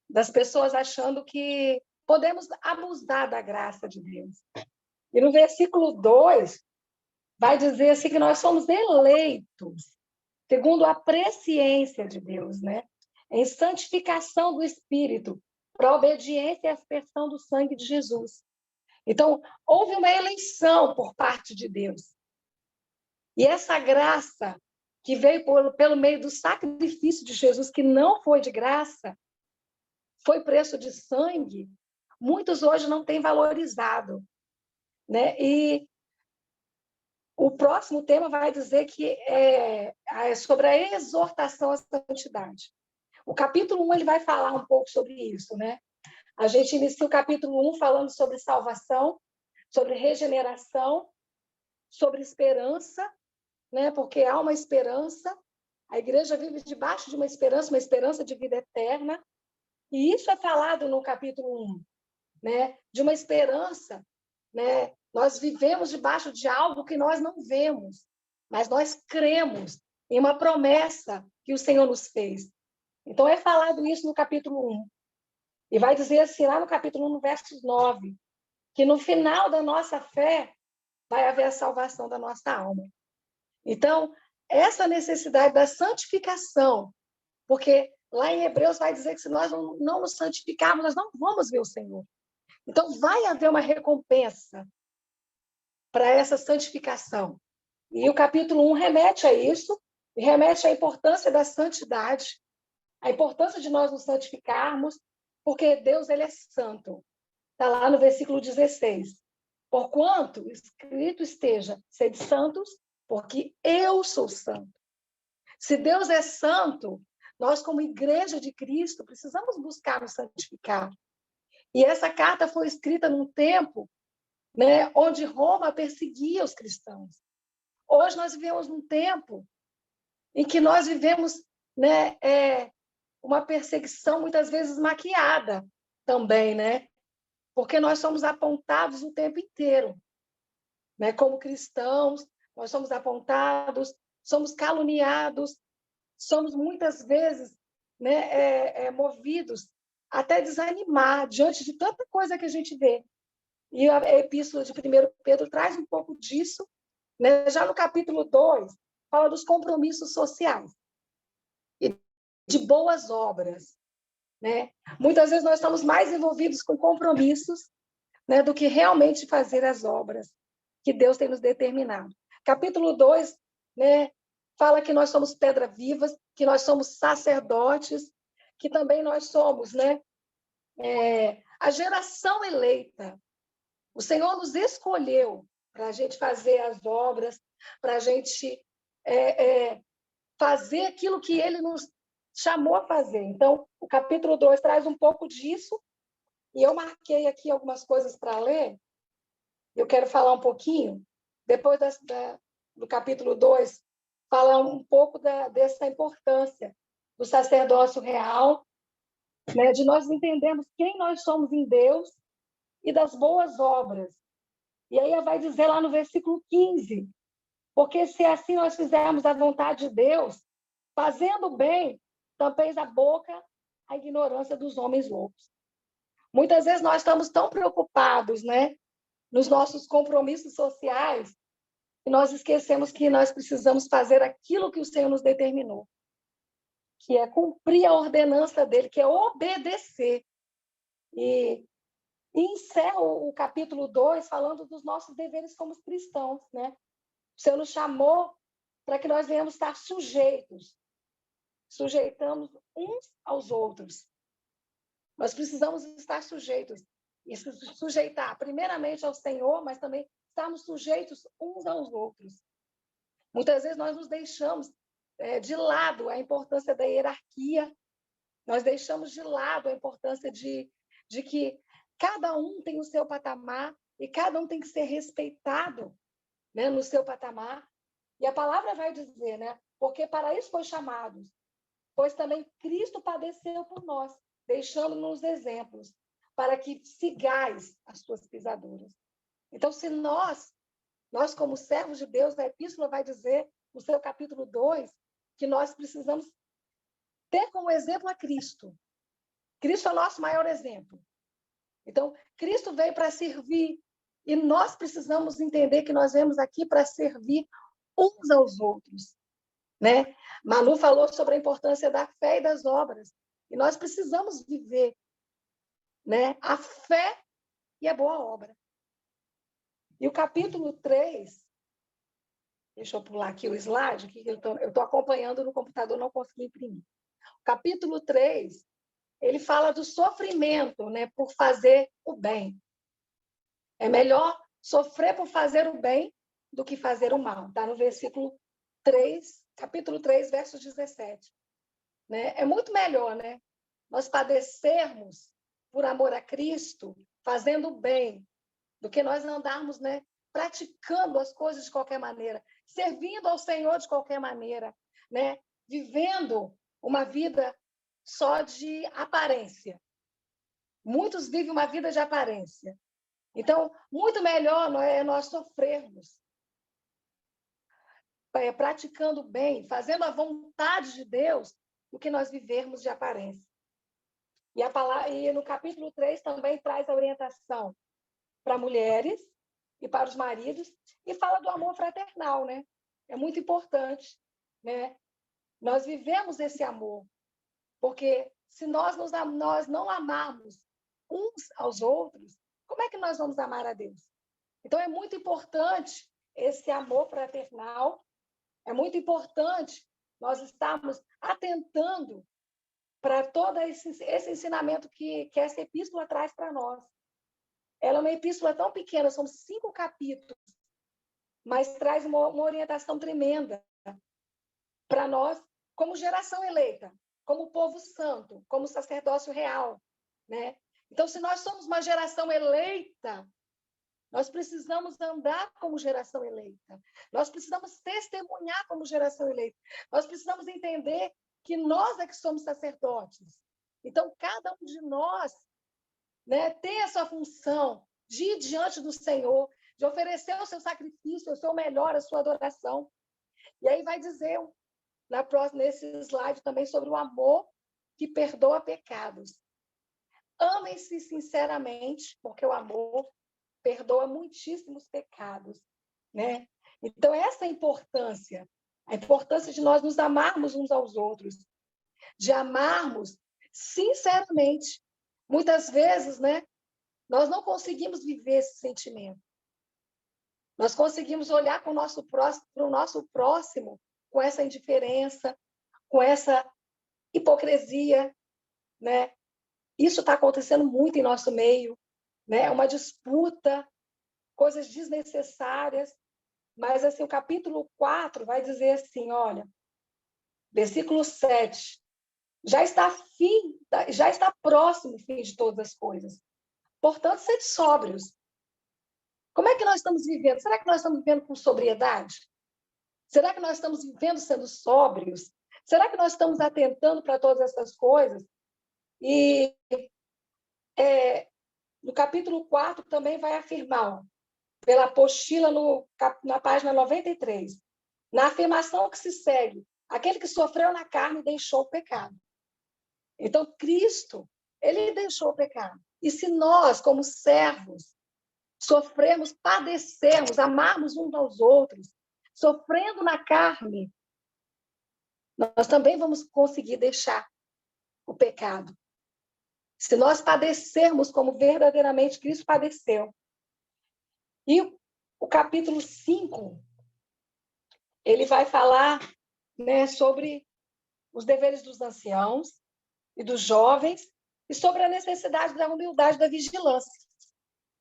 Das pessoas achando que podemos abusar da graça de Deus. E no versículo 2, vai dizer assim que nós somos eleitos segundo a presciência de Deus, né? Em santificação do Espírito, para a obediência e a aspersão do sangue de Jesus. Então, houve uma eleição por parte de Deus. E essa graça que veio pelo meio do sacrifício de Jesus, que não foi de graça, foi preço de sangue, muitos hoje não têm valorizado. Né? E o próximo tema vai dizer que é sobre a exortação à santidade. O capítulo 1 ele vai falar um pouco sobre isso. Né? A gente inicia o capítulo 1 falando sobre salvação, sobre regeneração, sobre esperança, né? Porque há uma esperança. A igreja vive debaixo de uma esperança de vida eterna. E isso é falado no capítulo 1. né, de uma esperança, né? Nós vivemos debaixo de algo que nós não vemos, mas nós cremos em uma promessa que o Senhor nos fez. Então, é falado isso no capítulo 1. E vai dizer assim, lá no capítulo 1, no verso 9, que no final da nossa fé vai haver a salvação da nossa alma. Então, essa necessidade da santificação, porque lá em Hebreus vai dizer que se nós não nos santificarmos, nós não vamos ver o Senhor. Então, vai haver uma recompensa para essa santificação. E o capítulo 1 remete a isso, e remete à importância da santidade, a importância de nós nos santificarmos, porque Deus, ele é santo. Está lá no versículo 16. Porquanto escrito esteja, sede santos, porque eu sou santo. Se Deus é santo, nós, como igreja de Cristo, precisamos buscar nos santificar. E essa carta foi escrita num tempo, né, onde Roma perseguia os cristãos. Hoje nós vivemos num tempo em que nós vivemos, né, uma perseguição muitas vezes maquiada também, né? Porque nós somos apontados o tempo inteiro, né? Como cristãos, nós somos apontados, somos caluniados, somos muitas vezes, né, movidos até desanimar diante de tanta coisa que a gente vê. E a epístola de 1 Pedro traz um pouco disso, né? Já no capítulo 2, fala dos compromissos sociais e de boas obras, né? Muitas vezes nós estamos mais envolvidos com compromissos, né, do que realmente fazer as obras que Deus tem nos determinado. Capítulo 2, né, fala que nós somos pedra vivas, que nós somos sacerdotes, que também nós somos, né, a geração eleita. O Senhor nos escolheu para a gente fazer as obras, para a gente fazer aquilo que Ele nos chamou a fazer. Então, o capítulo 2 traz um pouco disso, e eu marquei aqui algumas coisas para ler. Eu quero falar um pouquinho. Depois do capítulo 2, fala um pouco dessa importância do sacerdócio real, né, de nós entendermos quem nós somos em Deus e das boas obras. E aí vai dizer lá no versículo 15, porque se assim nós fizermos a vontade de Deus, fazendo o bem, tampeis a boca a ignorância dos homens loucos. Muitas vezes nós estamos tão preocupados, né, nos nossos compromissos sociais, que nós esquecemos que nós precisamos fazer aquilo que o Senhor nos determinou, que é cumprir a ordenança dele, que é obedecer. E encerra o capítulo 2 falando dos nossos deveres como cristãos, né? O Senhor nos chamou para que nós venhamos estar sujeitos, sujeitamos uns aos outros. Nós precisamos estar sujeitos e se sujeitar primeiramente ao Senhor, mas também estarmos sujeitos uns aos outros. Muitas vezes nós nos deixamos de lado a importância da hierarquia, nós deixamos de lado a importância de que cada um tem o seu patamar e cada um tem que ser respeitado, né, no seu patamar. E a palavra vai dizer, né, porque para isso foi chamados, pois também Cristo padeceu por nós, deixando-nos exemplos, para que sigais as suas pisaduras. Então, se nós como servos de Deus, a epístola vai dizer, no seu capítulo 2, que nós precisamos ter como exemplo a Cristo. Cristo é o nosso maior exemplo. Então, Cristo veio para servir, e nós precisamos entender que nós viemos aqui para servir uns aos outros, né? Manu falou sobre a importância da fé e das obras, e nós precisamos viver, né, a fé e a boa obra. E o capítulo 3, deixa eu pular aqui o slide, que eu estou acompanhando no computador, não consegui imprimir. O capítulo 3, ele fala do sofrimento, né, por fazer o bem. É melhor sofrer por fazer o bem do que fazer o mal. Está no versículo 3, capítulo 3, verso 17. Né? É muito melhor, né, nós padecermos por amor a Cristo, fazendo o bem, do que nós andarmos, né, praticando as coisas de qualquer maneira, servindo ao Senhor de qualquer maneira, né, vivendo uma vida só de aparência. Muitos vivem uma vida de aparência. Então, muito melhor é nós sofrermos, praticando bem, fazendo a vontade de Deus, do que nós vivermos de aparência. E no capítulo 3 também traz a orientação para mulheres e para os maridos, e fala do amor fraternal, né? É muito importante, né? Nós vivemos esse amor, porque se nós não amarmos uns aos outros, como é que nós vamos amar a Deus? Então, é muito importante esse amor fraternal, é muito importante nós estarmos atentando para todo esse ensinamento que essa epístola traz para nós. Ela é uma epístola tão pequena, são 5 capítulos, mas traz uma orientação tremenda para nós, como geração eleita, como povo santo, como sacerdócio real, né? Então, se nós somos uma geração eleita, nós precisamos andar como geração eleita. Nós precisamos testemunhar como geração eleita. Nós precisamos entender que nós é que somos sacerdotes. Então, cada um de nós, né, tem a sua função de ir diante do Senhor, de oferecer o seu sacrifício, o seu melhor, a sua adoração. E aí vai dizer nesse slide também sobre o amor que perdoa pecados. Amem-se sinceramente, porque o amor perdoa muitíssimos pecados, né? Então, essa é a importância de nós nos amarmos uns aos outros, de amarmos sinceramente. Muitas vezes, né, nós não conseguimos viver esse sentimento. Nós conseguimos olhar para o nosso próximo com essa indiferença, com essa hipocrisia, né? Isso está acontecendo muito em nosso meio, né? Uma disputa, coisas desnecessárias. Mas assim, o capítulo 4 vai dizer assim, olha, versículo 7, já está próximo o fim de todas as coisas. Portanto, sede sóbrios. Como é que nós estamos vivendo? Será que nós estamos vivendo com sobriedade? Será que nós estamos vivendo sendo sóbrios? Será que nós estamos atentando para todas essas coisas? E no capítulo 4 também vai afirmar, pela apostila na página 93, na afirmação que se segue, aquele que sofreu na carne deixou o pecado. Então, Cristo, ele deixou o pecado. E se nós, como servos, sofrermos, padecermos, amarmos uns aos outros, sofrendo na carne, nós também vamos conseguir deixar o pecado. Se nós padecermos como verdadeiramente Cristo padeceu. E o capítulo 5, ele vai falar, né, sobre os deveres dos anciãos e dos jovens e sobre a necessidade da humildade, da vigilância.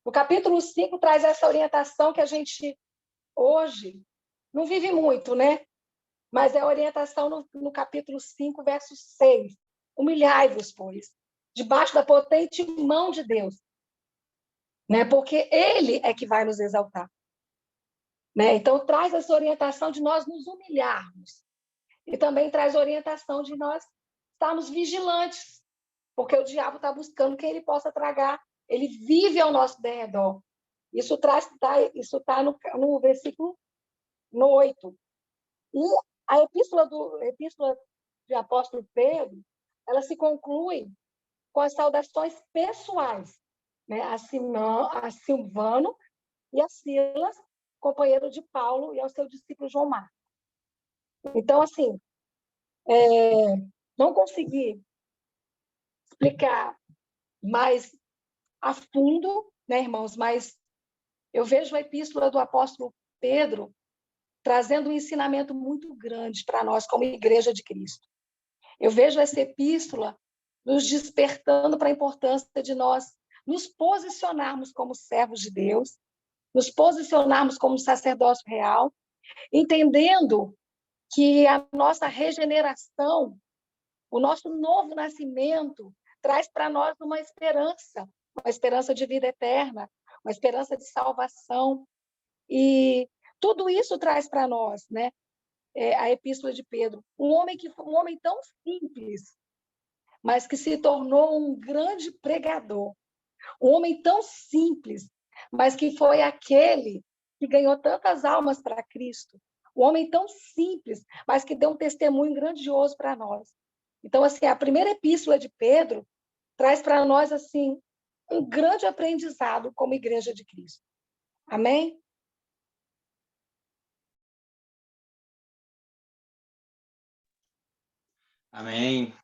O capítulo 5 traz essa orientação que a gente hoje não vive muito, né? Mas é a orientação no capítulo 5, verso 6. Humilhai-vos, pois, debaixo da potente mão de Deus, né? Porque Ele é que vai nos exaltar. Né? Então, traz essa orientação de nós nos humilharmos. E também traz a orientação de nós estarmos vigilantes, porque o diabo está buscando quem ele possa tragar. Ele vive ao nosso derredor. Isso está no versículo 8. E a epístola de apóstolo Pedro, ela se conclui com as saudações pessoais, né? A Silvano e a Silas, companheiro de Paulo, e ao seu discípulo João Marcos. Então, assim, não consegui explicar mais a fundo, né, irmãos, mas eu vejo a epístola do apóstolo Pedro trazendo um ensinamento muito grande para nós como igreja de Cristo. Eu vejo essa epístola nos despertando para a importância de nós nos posicionarmos como servos de Deus, nos posicionarmos como sacerdócio real, entendendo que a nossa regeneração, o nosso novo nascimento, traz para nós uma esperança de vida eterna, uma esperança de salvação. E tudo isso traz para nós, né? A epístola de Pedro. Um homem tão simples, mas que se tornou um grande pregador. Um homem tão simples, mas que foi aquele que ganhou tantas almas para Cristo. Um homem tão simples, mas que deu um testemunho grandioso para nós. Então, assim, a primeira epístola de Pedro traz para nós, assim, um grande aprendizado como igreja de Cristo. Amém?
Amém.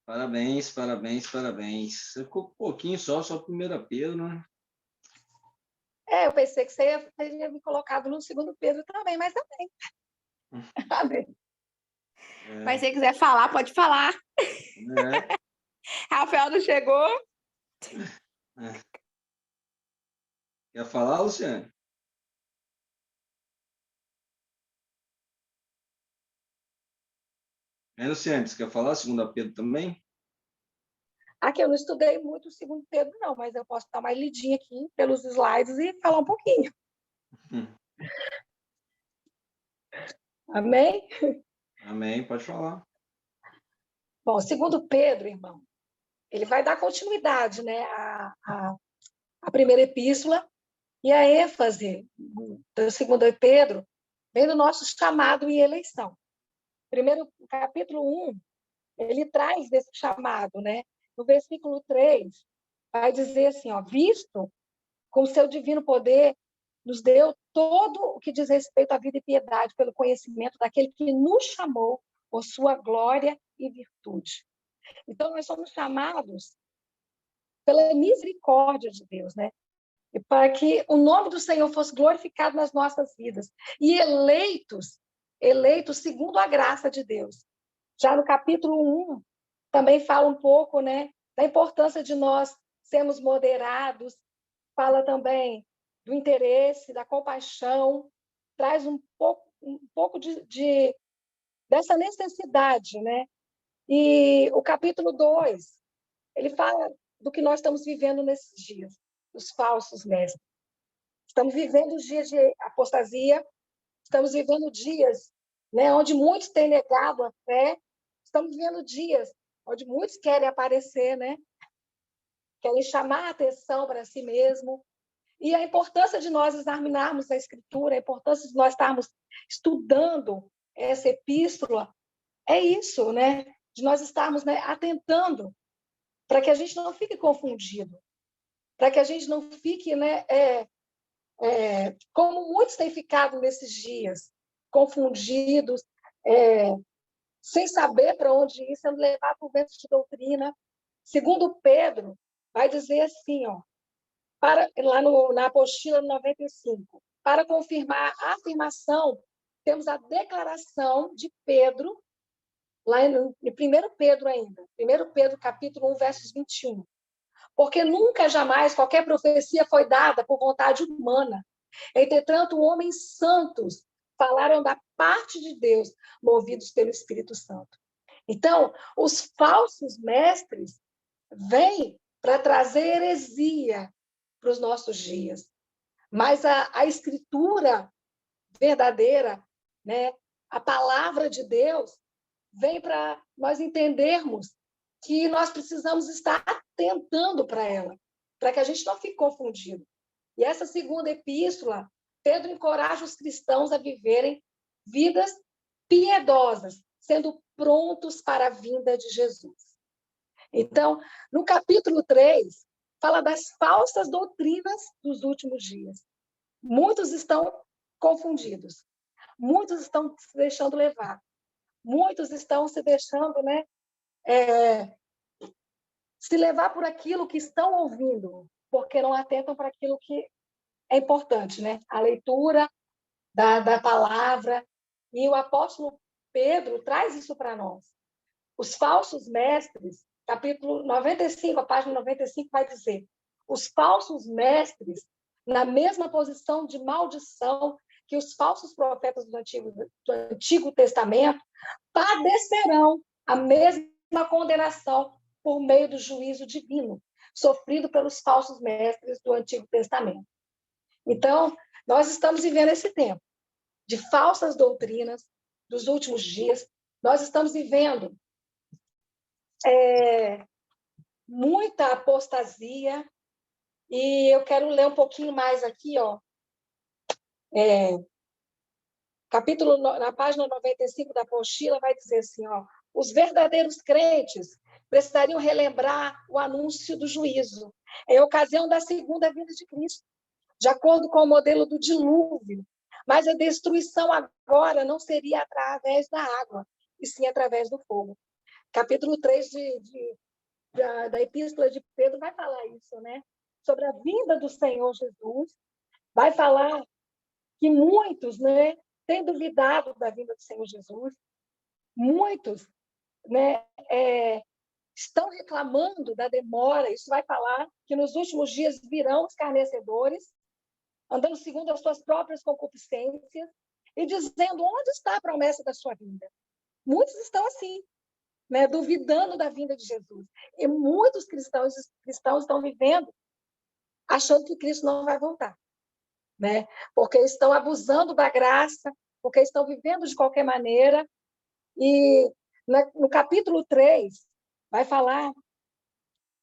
Parabéns, parabéns, parabéns. Você ficou um pouquinho só 1 Pedro, né?
Eu pensei que você teria me colocado no 2 Pedro também, mas também. Amém.
Mas se você quiser falar, pode falar. Rafael não chegou?
Quer falar, Luciane? Luciane, você quer falar 2 Pedro também?
Aqui eu não estudei muito o 2 Pedro, não, mas eu posso dar uma lidinha aqui pelos slides e falar um pouquinho. Amém?
Amém, pode falar.
Bom, 2 Pedro, irmão, ele vai dar continuidade, né, à primeira epístola, e a ênfase do 2 Pedro vem do nosso chamado e eleição. Primeiro, capítulo 1, ele traz desse chamado, né? No versículo 3, vai dizer assim, ó, visto com seu divino poder, nos deu todo o que diz respeito à vida e piedade pelo conhecimento daquele que nos chamou por sua glória e virtude. Então, nós somos chamados pela misericórdia de Deus, né? E para que o nome do Senhor fosse glorificado nas nossas vidas. E eleitos segundo a graça de Deus. Já no capítulo 1, também fala um pouco, né, da importância de nós sermos moderados, fala também do interesse, da compaixão, traz um pouco dessa necessidade, né? E o capítulo 2, ele fala do que nós estamos vivendo nesses dias, os falsos mestres. Estamos vivendo os dias de apostasia, estamos vivendo dias, né, onde muitos têm negado a fé, estamos vivendo dias onde muitos querem aparecer, né? Querem chamar a atenção para si mesmo. E a importância de nós examinarmos a Escritura, a importância de nós estarmos estudando essa epístola, é isso, né? De nós estarmos, né, atentando para que a gente não fique confundido, para que a gente não fique, né, como muitos têm ficado nesses dias, confundidos, sem saber para onde ir, sendo levados por vento de doutrina. 2 Pedro vai dizer assim, ó, lá na apostila 95, para confirmar a afirmação, temos a declaração de Pedro, lá em 1 Pedro ainda, 1 Pedro capítulo 1, versos 21. Porque nunca, jamais, qualquer profecia foi dada por vontade humana. Entretanto, homens santos falaram da parte de Deus, movidos pelo Espírito Santo. Então, os falsos mestres vêm para trazer heresia para os nossos dias. Mas a Escritura verdadeira, né, a palavra de Deus, vem para nós entendermos que nós precisamos estar atentando para ela, para que a gente não fique confundido. E essa segunda epístola, Pedro encoraja os cristãos a viverem vidas piedosas, sendo prontos para a vinda de Jesus. Então, no capítulo 3, fala das falsas doutrinas dos últimos dias. Muitos estão confundidos, muitos estão se deixando levar, muitos estão se deixando, né, se levar por aquilo que estão ouvindo, porque não atentam para aquilo que é importante, né? A leitura da palavra. E o apóstolo Pedro traz isso para nós. Os falsos mestres, capítulo 95, a página 95, vai dizer: os falsos mestres, na mesma posição de maldição que os falsos profetas do Antigo Testamento, padecerão a mesma condenação por meio do juízo divino, sofrido pelos falsos mestres do Antigo Testamento. Então, nós estamos vivendo esse tempo de falsas doutrinas dos últimos dias. Nós estamos vivendo muita apostasia. E eu quero ler um pouquinho mais aqui, ó. Na página 95 da apostila, vai dizer assim, ó, os verdadeiros crentes precisariam relembrar o anúncio do juízo, em ocasião da segunda vinda de Cristo, de acordo com o modelo do dilúvio. Mas a destruição agora não seria através da água, e sim através do fogo. Capítulo 3 da Epístola de Pedro vai falar isso, né? Sobre a vinda do Senhor Jesus. Vai falar que muitos, né, têm duvidado da vinda do Senhor Jesus. Muitos, né, estão reclamando da demora. Isso vai falar que nos últimos dias virão escarnecedores, andando segundo as suas próprias concupiscências e dizendo onde está a promessa da sua vinda. Muitos estão assim, né, duvidando da vinda de Jesus. E muitos cristãos estão vivendo achando que Cristo não vai voltar, né? Porque estão abusando da graça, porque estão vivendo de qualquer maneira. E no capítulo 3, vai falar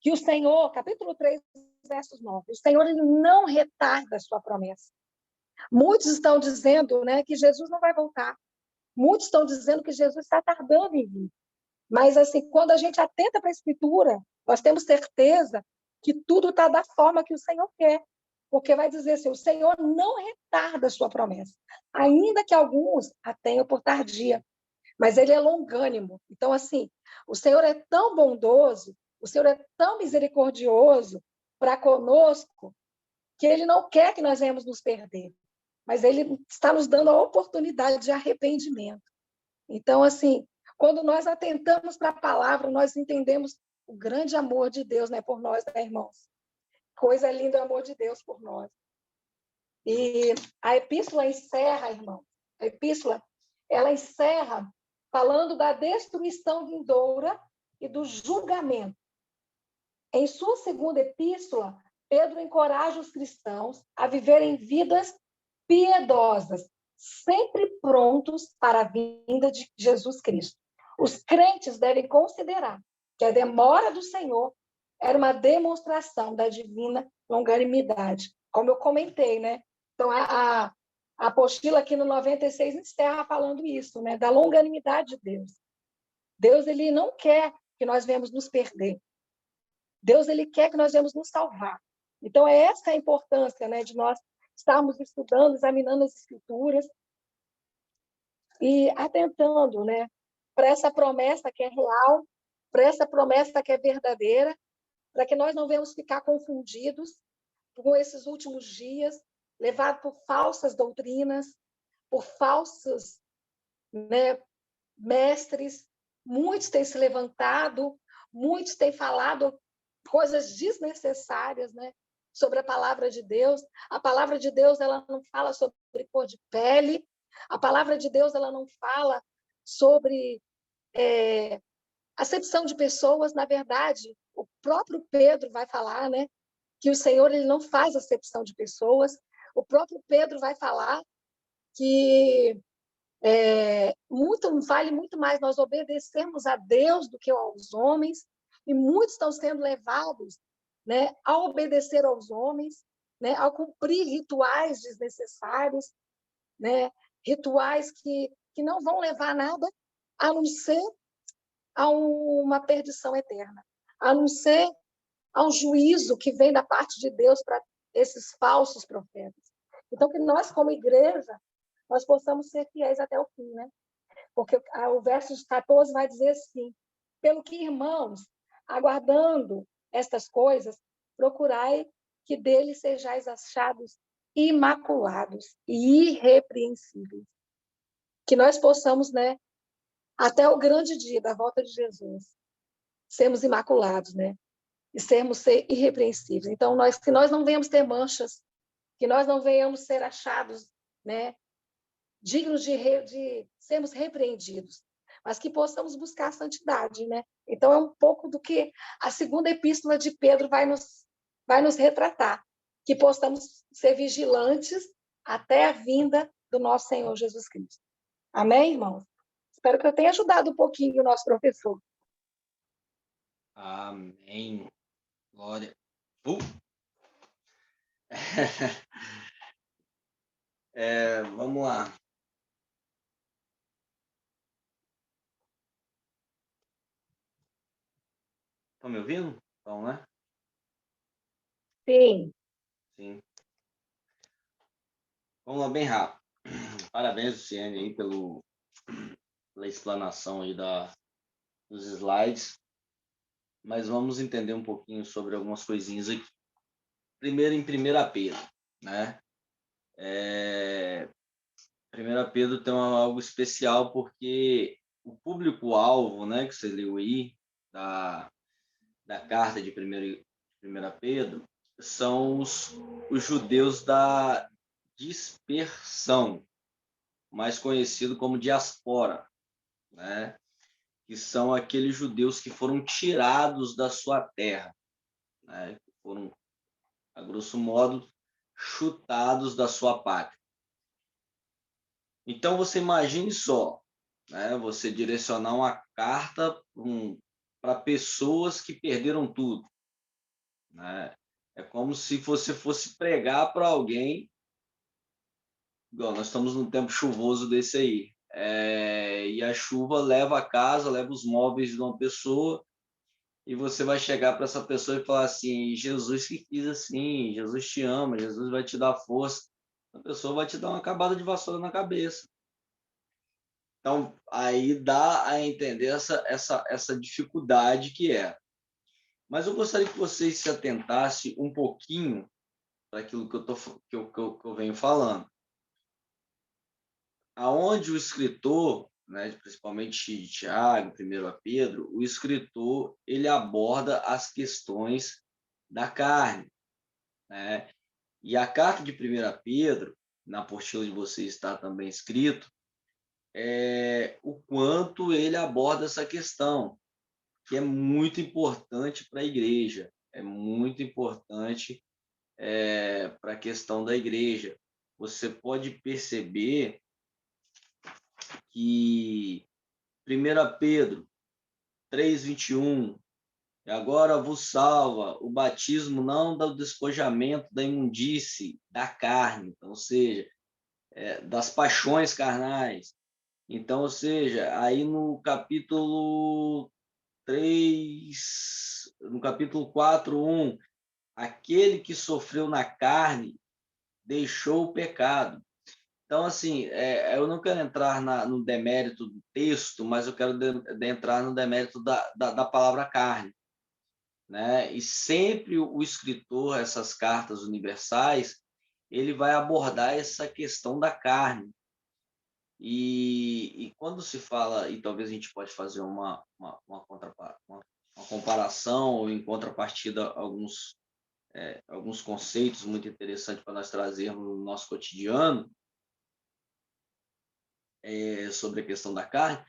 que o Senhor, capítulo 3, versos 9, o Senhor ele não retarda a sua promessa. Muitos estão dizendo, né, que Jesus não vai voltar. Muitos estão dizendo que Jesus está tardando em vir. Mas, assim, quando a gente atenta para a Escritura, nós temos certeza que tudo está da forma que o Senhor quer. Porque vai dizer assim, o Senhor não retarda a sua promessa, ainda que alguns a tenham por tardia. Mas ele é longânimo. Então, assim, o Senhor é tão bondoso, o Senhor é tão misericordioso para conosco, que ele não quer que nós venhamos nos perder. Mas ele está nos dando a oportunidade de arrependimento. Então, assim, quando nós atentamos para a palavra, nós entendemos o grande amor de Deus, né, por nós, né, irmãos? Coisa linda o amor de Deus por nós. E a epístola encerra, irmão. A epístola, ela encerra falando da destruição vindoura e do julgamento. Em sua segunda epístola, Pedro encoraja os cristãos a viverem vidas piedosas, sempre prontos para a vinda de Jesus Cristo. Os crentes devem considerar que a demora do Senhor era uma demonstração da divina longanimidade, como eu comentei, né? Então, a apostila aqui no 96 encerra falando isso, né? Da longanimidade de Deus. Deus, ele não quer que nós venhamos nos perder. Deus, ele quer que nós venhamos nos salvar. Então, é essa a importância, né, de nós estarmos estudando, examinando as Escrituras e atentando, né, para essa promessa que é real, para essa promessa que é verdadeira, para que nós não venhamos ficar confundidos com esses últimos dias, levados por falsas doutrinas, por falsos, né, mestres. Muitos têm se levantado, muitos têm falado coisas desnecessárias, né, sobre a palavra de Deus. A palavra de Deus, ela não fala sobre cor de pele. A palavra de Deus, ela não fala sobre acepção de pessoas. Na verdade, o próprio Pedro vai falar, né, que o Senhor ele não faz acepção de pessoas. O próprio Pedro vai falar que vale muito mais nós obedecermos a Deus do que aos homens, e muitos estão sendo levados, né, a obedecer aos homens, né, a cumprir rituais desnecessários, né, rituais que não vão levar a nada, a não ser a uma perdição eterna, a não ser a um juízo que vem da parte de Deus para esses falsos profetas. Então, que nós, como igreja, nós possamos ser fiéis até o fim, né? Porque o verso 14 vai dizer assim: pelo que, irmãos, aguardando estas coisas, procurai que dele sejais achados imaculados e irrepreensíveis. Que nós possamos, né, até o grande dia da volta de Jesus, sermos imaculados, né? E sermos irrepreensíveis. Então, que nós não venhamos ter manchas, que nós não venhamos ser achados, né, dignos de sermos repreendidos, mas que possamos buscar a santidade, né? Então, é um pouco do que a segunda epístola de Pedro vai nos retratar, que possamos ser vigilantes até a vinda do nosso Senhor Jesus Cristo. Amém, irmãos? Espero que eu tenha ajudado um pouquinho o nosso professor.
Amém. Glória. Vamos lá. Estão me ouvindo? Então, né?
Sim.
Sim. Vamos lá, bem rápido. Parabéns, Luciane, aí pela explanação aí dos slides. Mas vamos entender um pouquinho sobre algumas coisinhas aqui. Primeiro, em 1 Pedro, né? 1 Pedro tem algo especial porque o público-alvo, né, que você leu aí, da carta de 1 Pedro, são os judeus da dispersão, mais conhecido como diaspora, né? Que são aqueles judeus que foram tirados da sua terra, né? Que foram, a grosso modo, chutados da sua pátria. Então, você imagine só, né? Você direcionar uma carta para pessoas que perderam tudo, né? É como se você fosse pregar para alguém, igual nós estamos num tempo chuvoso desse aí, e a chuva leva a casa, leva os móveis de uma pessoa, e você vai chegar para essa pessoa e falar assim: Jesus que quis assim, Jesus te ama, Jesus vai te dar força. A pessoa vai te dar uma acabada de vassoura na cabeça. Então, aí dá a entender essa dificuldade que é. Mas eu gostaria que vocês se atentassem um pouquinho para aquilo que eu venho falando. Aonde o escritor, né, principalmente Tiago, 1 Pedro, o escritor ele aborda as questões da carne, né? E a carta de 1 Pedro, na apostila de vocês está também escrito, o quanto ele aborda essa questão, que é muito importante para a igreja, é muito importante para a questão da igreja. Você pode perceber que 1 Pedro 3:21, e agora vos salva o batismo não do despojamento da imundície da carne, então, ou seja, das paixões carnais. Então, ou seja, aí no capítulo 3, no capítulo 4:1, aquele que sofreu na carne deixou o pecado. Então, assim, eu não quero entrar no demérito do texto, mas eu quero entrar no demérito da palavra carne, né? E sempre o escritor, essas cartas universais, ele vai abordar essa questão da carne. E quando se fala, e talvez a gente pode fazer uma comparação ou em contrapartida alguns conceitos muito interessantes para nós trazermos no nosso cotidiano, sobre a questão da carne,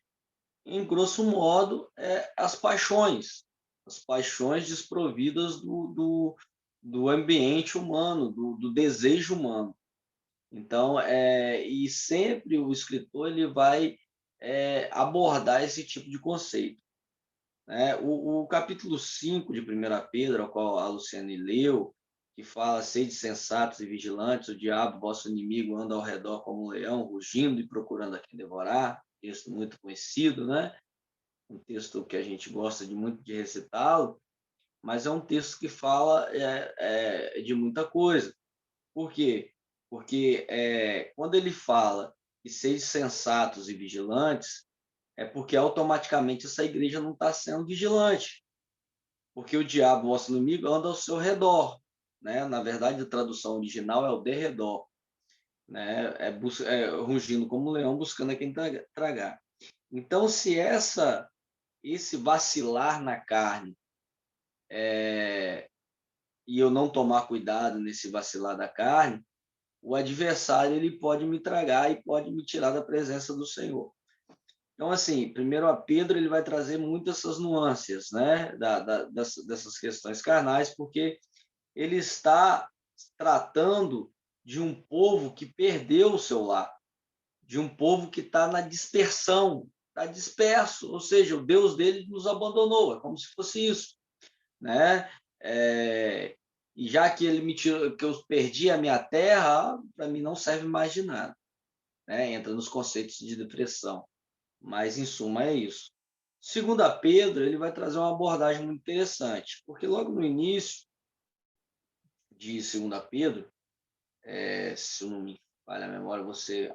em grosso modo, as paixões desprovidas do ambiente humano, do desejo humano. Então, e sempre o escritor ele vai abordar esse tipo de conceito, né? O capítulo 5 de 1 Pedro, ao qual a Luciane leu, que fala: sede sensatos e vigilantes, o diabo, vosso inimigo, anda ao redor como um leão, rugindo e procurando a quem devorar. Texto muito conhecido, né? Um texto que a gente gosta muito de recitá-lo, mas é um texto que fala de muita coisa. Por quê? Porque quando ele fala que sede sensatos e vigilantes, é porque automaticamente essa igreja não está sendo vigilante, porque o diabo, vosso inimigo, anda ao seu redor, né? Na verdade, a tradução original é o derredor, né? Rugindo como um leão, buscando a quem tragar. Então, se esse vacilar na carne e eu não tomar cuidado nesse vacilar da carne, o adversário ele pode me tragar e pode me tirar da presença do Senhor. Então, assim, 1 Pedro ele vai trazer muitas essas nuances, né, dessas questões carnais, porque ele está tratando de um povo que perdeu o seu lar, de um povo que está na dispersão, está disperso, ou seja, o Deus dele nos abandonou, é como se fosse isso. né? E já que ele me tirou, que eu perdi a minha terra, para mim não serve mais de nada, né? Entra nos conceitos de depressão. Mas, em suma, é isso. Segundo a Pedro, ele vai trazer uma abordagem muito interessante, porque logo no início de Segunda Pedro, se eu não me falha a memória, você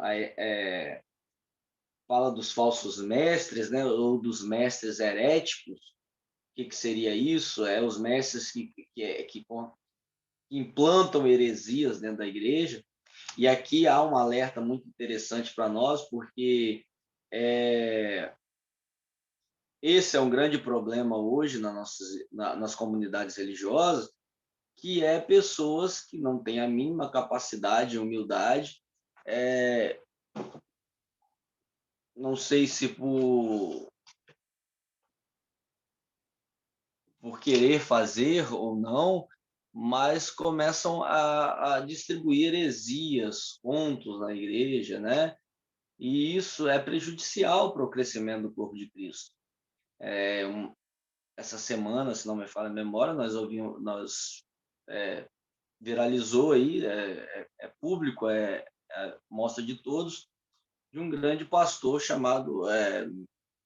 fala dos falsos mestres, né, ou dos mestres heréticos. O que seria isso? Os mestres que implantam heresias dentro da igreja. E aqui há um alerta muito interessante para nós, porque esse é um grande problema hoje nas comunidades religiosas, que é pessoas que não têm a mínima capacidade e humildade, não sei se por querer fazer ou não, mas começam a distribuir heresias, contos na igreja, né? E isso é prejudicial para o crescimento do corpo de Cristo. Essa semana, se não me falha a memória, nós viralizou aí, público, mostra de todos, de um grande pastor chamado,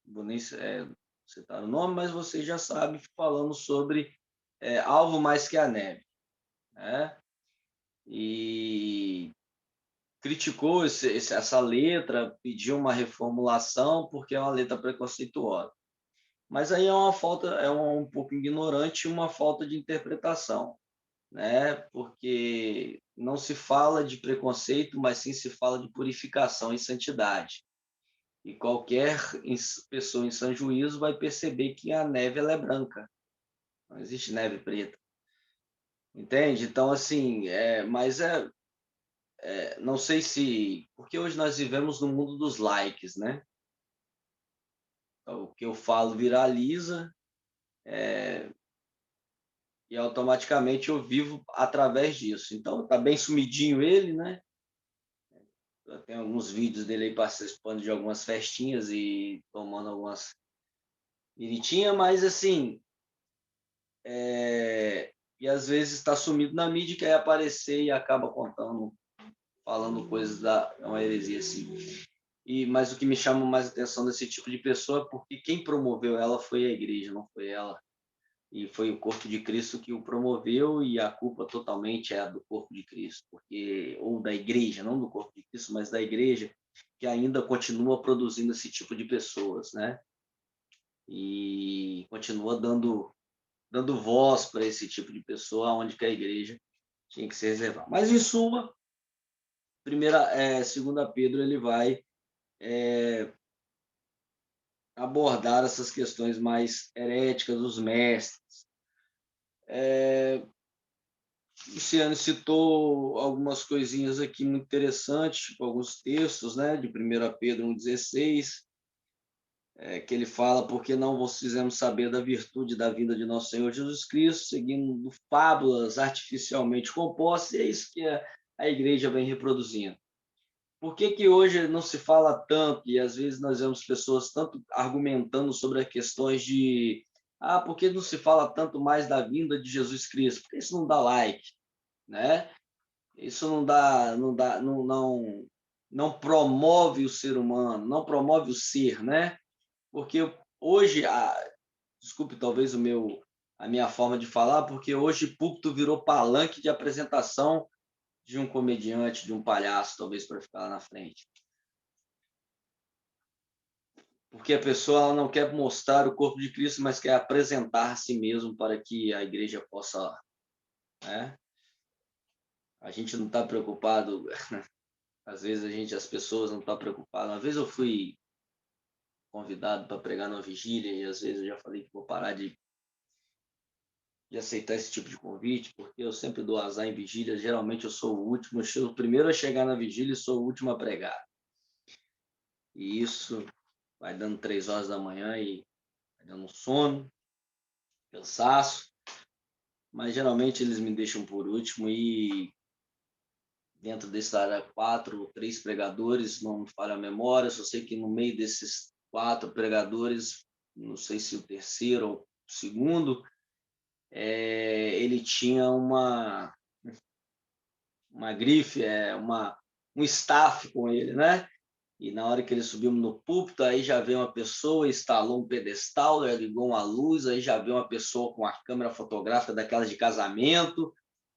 vou nem citar o nome, mas você já sabe, falando sobre algo mais que a neve, né? E criticou essa letra, pediu uma reformulação porque é uma letra preconceituosa. Mas aí é uma falta, um pouco ignorante e uma falta de interpretação, né? Porque não se fala de preconceito, mas sim se fala de purificação e santidade. E qualquer pessoa em sã juízo vai perceber que a neve ela é branca, não existe neve preta, entende? Então, assim, não sei se... Porque hoje nós vivemos no mundo dos likes, né? Então, o que eu falo viraliza, e automaticamente eu vivo através disso. Então, tá bem sumidinho ele, né? Tem alguns vídeos dele aí participando de algumas festinhas e tomando algumas miritinhas, mas assim, e às vezes está sumido na mídia, quer aparecer e acaba contando, falando coisas uma heresia assim. Mas o que me chama mais atenção desse tipo de pessoa é porque quem promoveu ela foi a igreja, não foi ela. E foi o corpo de Cristo que o promoveu, e a culpa totalmente é do corpo de Cristo, ou da igreja, não do corpo de Cristo, mas da igreja, que ainda continua produzindo esse tipo de pessoas, né? E continua dando voz para esse tipo de pessoa, onde que a igreja tinha que se reservar. Mas, em suma, segunda Pedro, ele vai abordar essas questões mais heréticas dos mestres. O Luciano citou algumas coisinhas aqui muito interessantes, tipo alguns textos, né, de 1 Pedro 1,16, que ele fala: porque não vos fizemos saber da virtude da vinda de nosso Senhor Jesus Cristo, seguindo fábulas artificialmente compostas, e é isso que a igreja vem reproduzindo. Por que hoje não se fala tanto, e às vezes nós vemos pessoas tanto argumentando sobre as questões de por que não se fala tanto mais da vinda de Jesus Cristo? Porque isso não dá like, né? Isso não promove o ser humano, não promove o ser, né? Porque hoje, desculpe talvez a minha forma de falar, porque hoje púlpito virou palanque de apresentação de um comediante, de um palhaço, talvez, para ficar lá na frente. Porque a pessoa ela não quer mostrar o corpo de Cristo, mas quer apresentar a si mesmo para que a igreja possa, né? A gente não está preocupado, às vezes as pessoas não estão preocupadas. Uma vez eu fui convidado para pregar numa vigília, e às vezes eu já falei que vou parar de aceitar esse tipo de convite, porque eu sempre dou azar em vigília. Geralmente eu sou o último, eu sou o primeiro a chegar na vigília e sou o último a pregar. E isso vai dando 3 horas da manhã e vai dando sono, cansaço, mas geralmente eles me deixam por último, e dentro desse área 4 ou 3 pregadores, não me falha a memória, só sei que no meio desses 4 pregadores, não sei se o terceiro ou o segundo, ele tinha uma grife, um staff com ele, né? E na hora que ele subiu no púlpito, aí já veio uma pessoa, instalou um pedestal, ligou uma luz, aí já veio uma pessoa com a câmera fotográfica daquelas de casamento,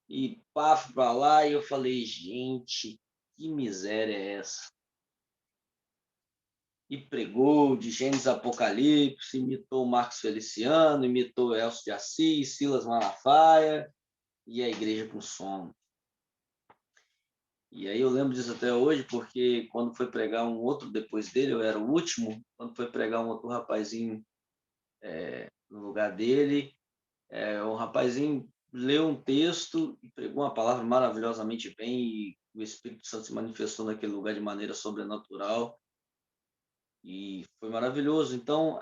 e paf para lá, e eu falei, gente, que miséria é essa? E pregou de Gênesis Apocalipse, imitou Marcos Feliciano, imitou Elcio de Assis, Silas Malafaia, e a igreja com sono. E aí eu lembro disso até hoje, porque quando foi pregar um outro depois dele, eu era o último, quando foi pregar um outro rapazinho no lugar dele, o rapazinho leu um texto e pregou uma palavra maravilhosamente bem, e o Espírito Santo se manifestou naquele lugar de maneira sobrenatural, e foi maravilhoso. Então,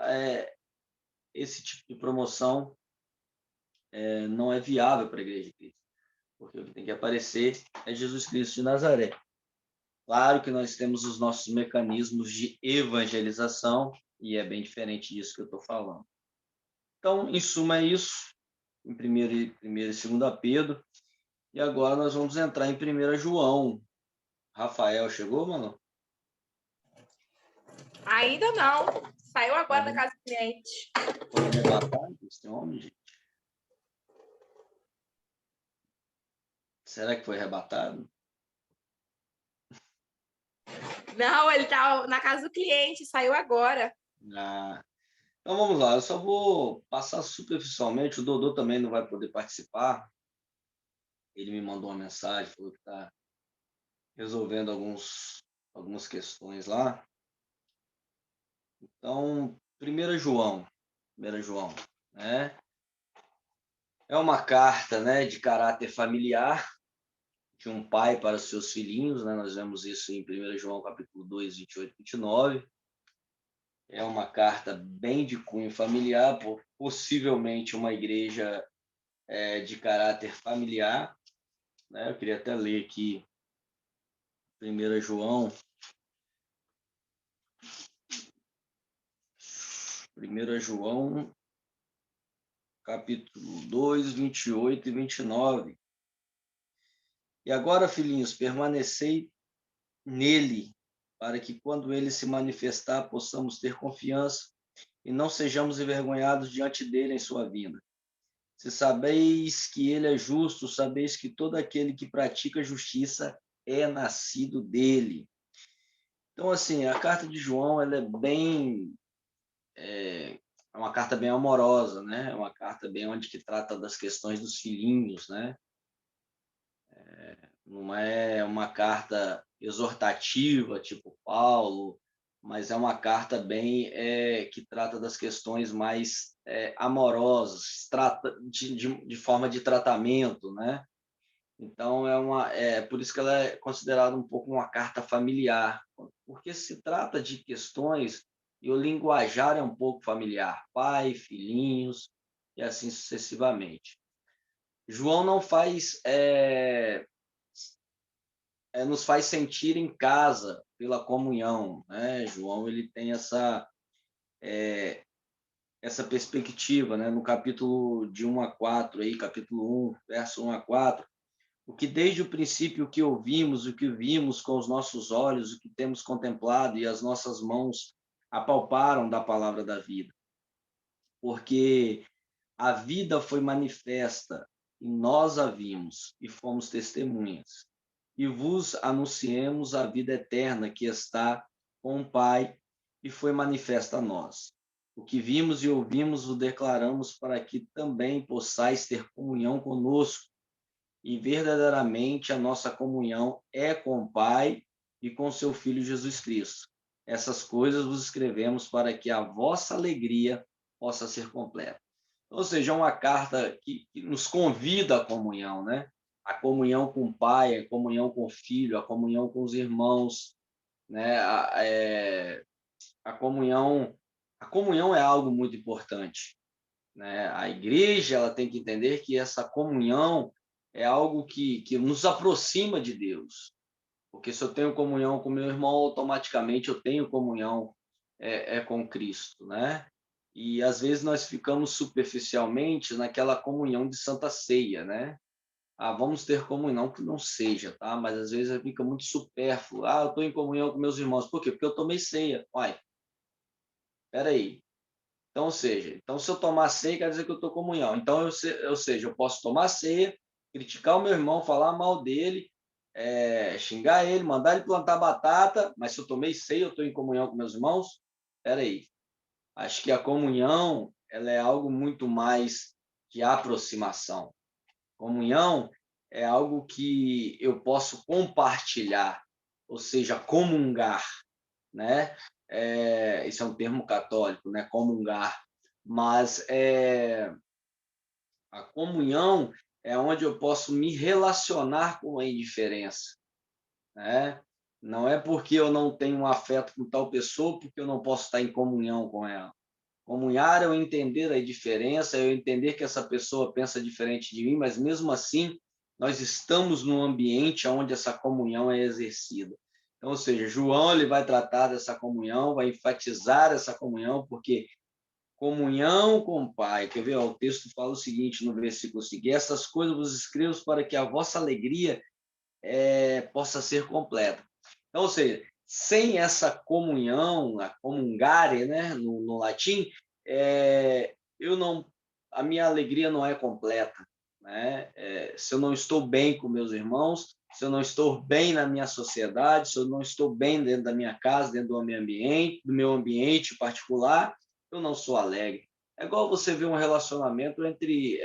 esse tipo de promoção não é viável para a Igreja de Cristo, porque o que tem que aparecer é Jesus Cristo de Nazaré. Claro que nós temos os nossos mecanismos de evangelização, e é bem diferente disso que eu estou falando. Então, em suma, é isso, em 1 e 2 Pedro, e agora nós vamos entrar em 1 João. Rafael chegou, mano?
Ainda não. Saiu agora da casa do cliente.
Foi arrebatado esse homem, gente? Será que foi arrebatado?
Não, ele tá na casa do cliente, saiu agora.
Ah, então vamos lá, eu só vou passar superficialmente, o Dodô também não vai poder participar. Ele me mandou uma mensagem, falou que está resolvendo algumas questões lá. Então, 1 João, né? É uma carta, né, de caráter familiar, de um pai para os seus filhinhos, né? Nós vemos isso em 1 João capítulo 2, 28 e 29. É uma carta bem de cunho familiar, possivelmente uma igreja de caráter familiar, né? Eu queria até ler aqui 1 João, 1 João, capítulo 2, 28 e 29. E agora, filhinhos, permanecei nele, para que quando ele se manifestar, possamos ter confiança e não sejamos envergonhados diante dele em sua vinda. Se sabeis que ele é justo, sabeis que todo aquele que pratica justiça é nascido dele. Então, assim, a carta de João, ela é uma carta bem amorosa, né? É uma carta bem onde que trata das questões dos filhinhos, né? Não é uma carta exortativa, tipo Paulo, mas é uma carta bem que trata das questões mais amorosas, trata de forma de tratamento, né? Então, por isso que ela é considerada um pouco uma carta familiar, porque se trata de questões e o linguajar é um pouco familiar, pai, filhinhos e assim sucessivamente. João não nos faz sentir em casa pela comunhão, né? João ele tem essa perspectiva, né? No capítulo de 1 a 4, aí, capítulo 1, verso 1 a 4, o que desde o princípio o que ouvimos, o que vimos com os nossos olhos, o que temos contemplado e as nossas mãos apalparam da palavra da vida. Porque a vida foi manifesta e nós a vimos e fomos testemunhas. E vos anunciemos a vida eterna que está com o Pai e foi manifesta a nós. O que vimos e ouvimos o declaramos para que também possais ter comunhão conosco. E verdadeiramente a nossa comunhão é com o Pai e com seu Filho Jesus Cristo. Essas coisas vos escrevemos para que a vossa alegria possa ser completa. Ou seja, é uma carta que nos convida à comunhão, né? A comunhão com o Pai, a comunhão com o Filho, a comunhão com os irmãos, né? A comunhão é algo muito importante, né? A igreja ela tem que entender que essa comunhão é algo que nos aproxima de Deus, porque se eu tenho comunhão com meu irmão, automaticamente eu tenho comunhão com Cristo, né? E às vezes nós ficamos superficialmente naquela comunhão de Santa Ceia, né? Ah, vamos ter comunhão, que não seja, tá? Mas às vezes fica muito supérfluo. Ah, eu estou em comunhão com meus irmãos. Por quê? Porque eu tomei ceia. Uai, peraí. Então, ou seja, então se eu tomar ceia, quer dizer que eu estou em comunhão. Então, ou seja, eu posso tomar ceia, criticar o meu irmão, falar mal dele, xingar ele, mandar ele plantar batata, mas se eu tomei ceia, eu estou em comunhão com meus irmãos? Peraí. Acho que a comunhão, ela é algo muito mais de aproximação. Comunhão é algo que eu posso compartilhar, ou seja, comungar, né? Esse é um termo católico, né? Comungar. Mas a comunhão é onde eu posso me relacionar com a indiferença, né? Não é porque eu não tenho um afeto com tal pessoa, porque eu não posso estar em comunhão com ela. Comunhar é eu entender a diferença, é eu entender que essa pessoa pensa diferente de mim, mas mesmo assim nós estamos num ambiente onde essa comunhão é exercida. Então, ou seja, João ele vai tratar dessa comunhão, vai enfatizar essa comunhão, porque comunhão com o Pai. Quer ver? O texto fala o seguinte no versículo seguinte: essas coisas vos escrevo para que a vossa alegria possa ser completa. Então, ou seja, sem essa comunhão, a comungare, né, no latim, eu não, a minha alegria não é completa, né? Se eu não estou bem com meus irmãos, se eu não estou bem na minha sociedade, se eu não estou bem dentro da minha casa, dentro do meu ambiente particular, eu não sou alegre. É igual você ver um relacionamento entre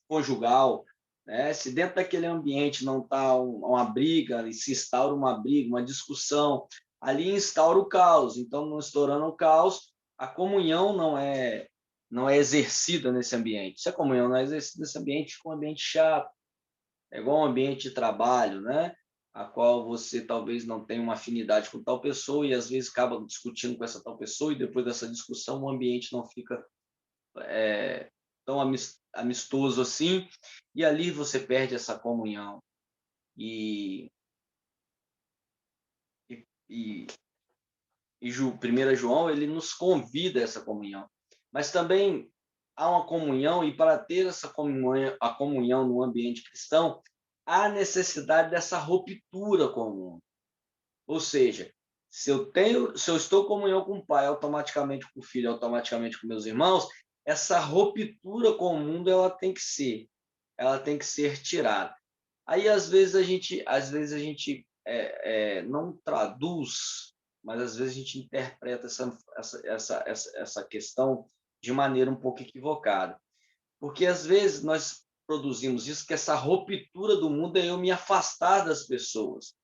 conjugal, né? Se dentro daquele ambiente não está uma briga, e se instaura uma briga, uma discussão, ali instaura o caos. Então, não estourando o caos, a comunhão não é exercida nesse ambiente. Se a comunhão não é exercida nesse ambiente, fica um ambiente chato. É igual um ambiente de trabalho, né? A qual você talvez não tenha uma afinidade com tal pessoa e às vezes acaba discutindo com essa tal pessoa e depois dessa discussão o ambiente não fica tão amistoso assim, e ali você perde essa comunhão. E, e, e, e 1 João, ele nos convida a essa comunhão. Mas também há uma comunhão, e para ter essa comunhão, a comunhão no ambiente cristão, há necessidade dessa ruptura com o mundo. Ou seja, se eu estou em comunhão com o Pai, automaticamente com o Filho, automaticamente com meus irmãos, essa ruptura com o mundo ela tem que ser tirada. Aí às vezes a gente não traduz, mas às vezes a gente interpreta essa questão de maneira um pouco equivocada, porque às vezes nós produzimos isso, que essa ruptura do mundo é eu me afastar das pessoas.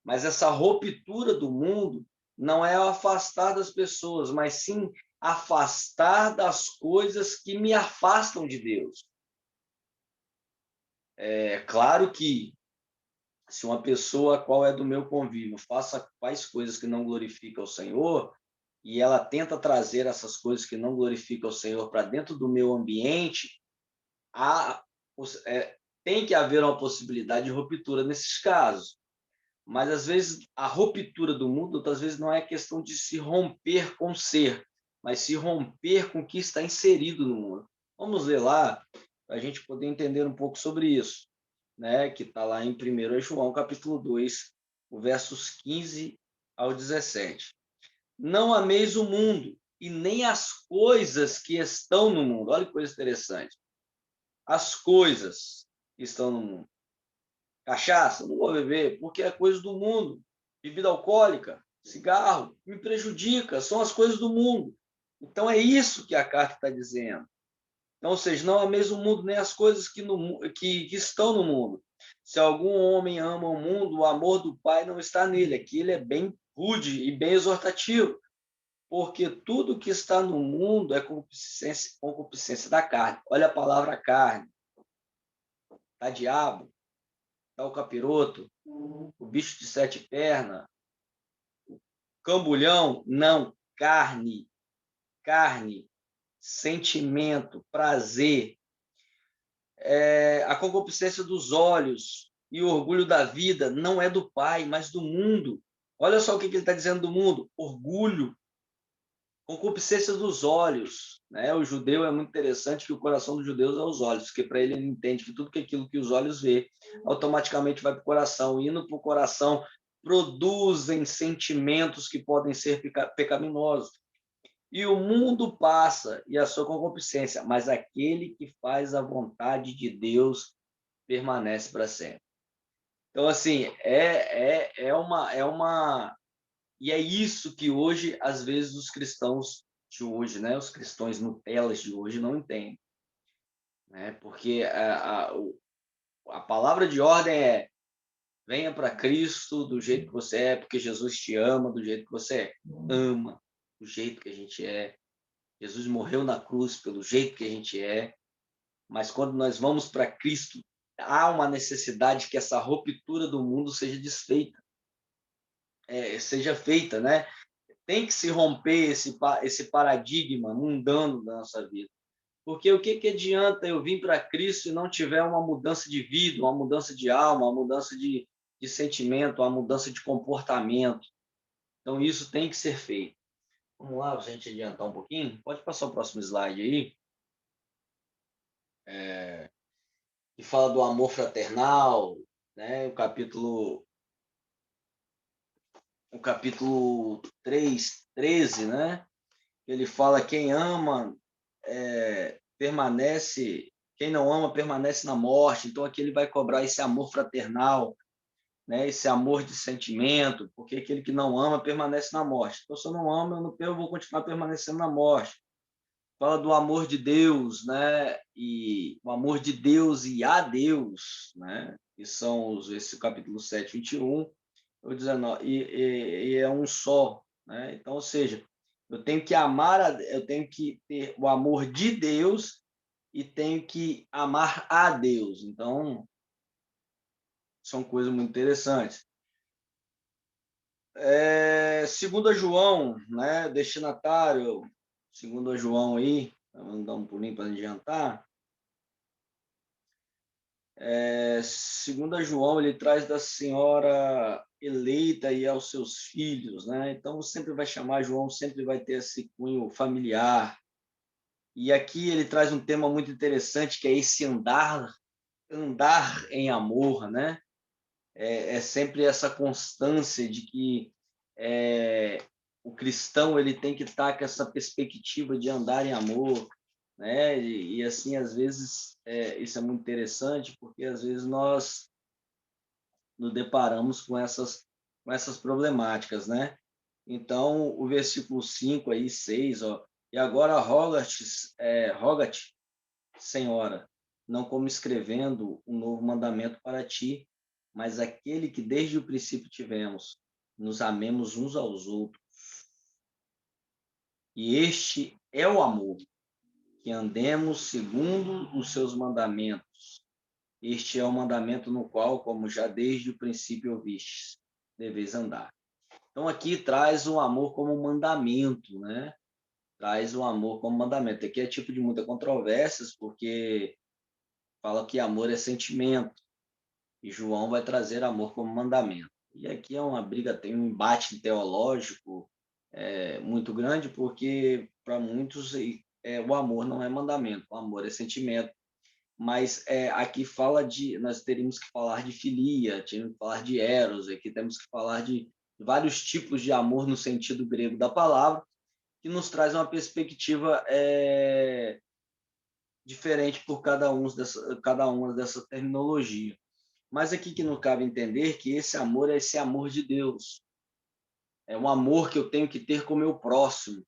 Mas essa ruptura do mundo não é afastar das pessoas, mas sim afastar das coisas que me afastam de Deus. É claro que se uma pessoa a qual é do meu convívio faz coisas que não glorificam o Senhor, e ela tenta trazer essas coisas que não glorificam o Senhor para dentro do meu ambiente, há, tem que haver uma possibilidade de ruptura nesses casos. Mas, às vezes, a ruptura do mundo, outras vezes, não é questão de se romper com o ser, mas se romper com o que está inserido no mundo. Vamos ler lá, para a gente poder entender um pouco sobre isso, né? Que está lá em 1 João, capítulo 2, versos 15 ao 17. Não ameis o mundo e nem as coisas que estão no mundo. Olha que coisa interessante. As coisas que estão no mundo. Cachaça, não vou beber, porque é coisa do mundo. Bebida alcoólica, cigarro, me prejudica, são as coisas do mundo. Então é isso que a carta está dizendo. Então, ou seja, não ameis o mundo nem as coisas que estão no mundo. Se algum homem ama o mundo, o amor do Pai não está nele. Aqui ele é bem rude e bem exortativo, porque tudo que está no mundo é concupiscência da carne. Olha a palavra carne. Tá diabo, tá o capiroto, o bicho de 7 pernas, cambulhão, não, carne, sentimento, prazer, a concupiscência dos olhos e o orgulho da vida não é do Pai, mas do mundo. Olha só o que ele está dizendo do mundo: orgulho. Concupiscência dos olhos, né? O judeu é muito interessante que o coração dos judeus é os olhos, porque para ele entende que tudo que aquilo que os olhos vê automaticamente vai para o coração, indo para o coração produzem sentimentos que podem ser pecaminosos. E o mundo passa e a sua concupiscência, mas aquele que faz a vontade de Deus permanece para sempre. Então, assim, e é isso que hoje, às vezes, os cristãos de hoje, né, os cristãos Nutelas de hoje não entendem, né? Porque a palavra de ordem é: venha para Cristo do jeito que você é, porque Jesus te ama do jeito que você é. Ama do jeito que a gente é. Jesus morreu na cruz pelo jeito que a gente é, mas quando nós vamos para Cristo, há uma necessidade que essa ruptura do mundo seja desfeita, seja feita, né? Tem que se romper esse paradigma mundano da nossa vida. Porque o que adianta eu vir para Cristo e não tiver uma mudança de vida, uma mudança de alma, uma mudança de sentimento, uma mudança de comportamento? Então, isso tem que ser feito. Vamos lá, para a gente adiantar um pouquinho? Pode passar o próximo slide aí. Que fala do amor fraternal, né? O capítulo 3, 13, né? Ele fala: quem ama permanece, quem não ama permanece na morte. Então aqui ele vai cobrar esse amor fraternal, né? Esse amor de sentimento, porque aquele que não ama permanece na morte. Então se eu não amo, eu vou continuar permanecendo na morte. Fala do amor de Deus, né? E o amor de Deus e a Deus, né? Que são esse capítulo 7, 21, ou 19, e é um só, né? Então, ou seja, eu tenho que eu tenho que ter o amor de Deus e tenho que amar a Deus. Então, são coisas muito interessantes. Segundo a João, né? Destinatário, segundo a João aí, vamos dar um pulinho para adiantar. Segundo a João, ele traz da senhora eleita e aos seus filhos, né? Então sempre vai chamar João, sempre vai ter esse cunho familiar. E aqui ele traz um tema muito interessante, que é esse andar em amor, né? É sempre essa constância de que o cristão ele tem que estar com essa perspectiva de andar em amor, né? E assim, às vezes, isso é muito interessante, porque às vezes nós nos deparamos com essas problemáticas, né? Então, o versículo 5 aí, 6, ó, e agora roga-te, Senhora, não como escrevendo um novo mandamento para ti, mas aquele que desde o princípio tivemos, nos amemos uns aos outros. E este é o amor, que andemos segundo os seus mandamentos. Este é o mandamento no qual, como já desde o princípio ouvistes, deveis andar. Então, aqui traz o amor como mandamento, né? Traz o amor como mandamento. Aqui é tipo de muita controvérsias, porque fala que amor é sentimento, e João vai trazer amor como mandamento. E aqui é uma briga, tem um embate teológico muito grande, porque para muitos o amor não é mandamento, o amor é sentimento. Mas aqui nós teríamos que falar de filia, temos que falar de eros, aqui temos que falar de vários tipos de amor no sentido grego da palavra, que nos traz uma perspectiva diferente por cada uma dessa terminologia. Mas aqui que não cabe entender que esse amor é esse amor de Deus. É um amor que eu tenho que ter com o meu próximo.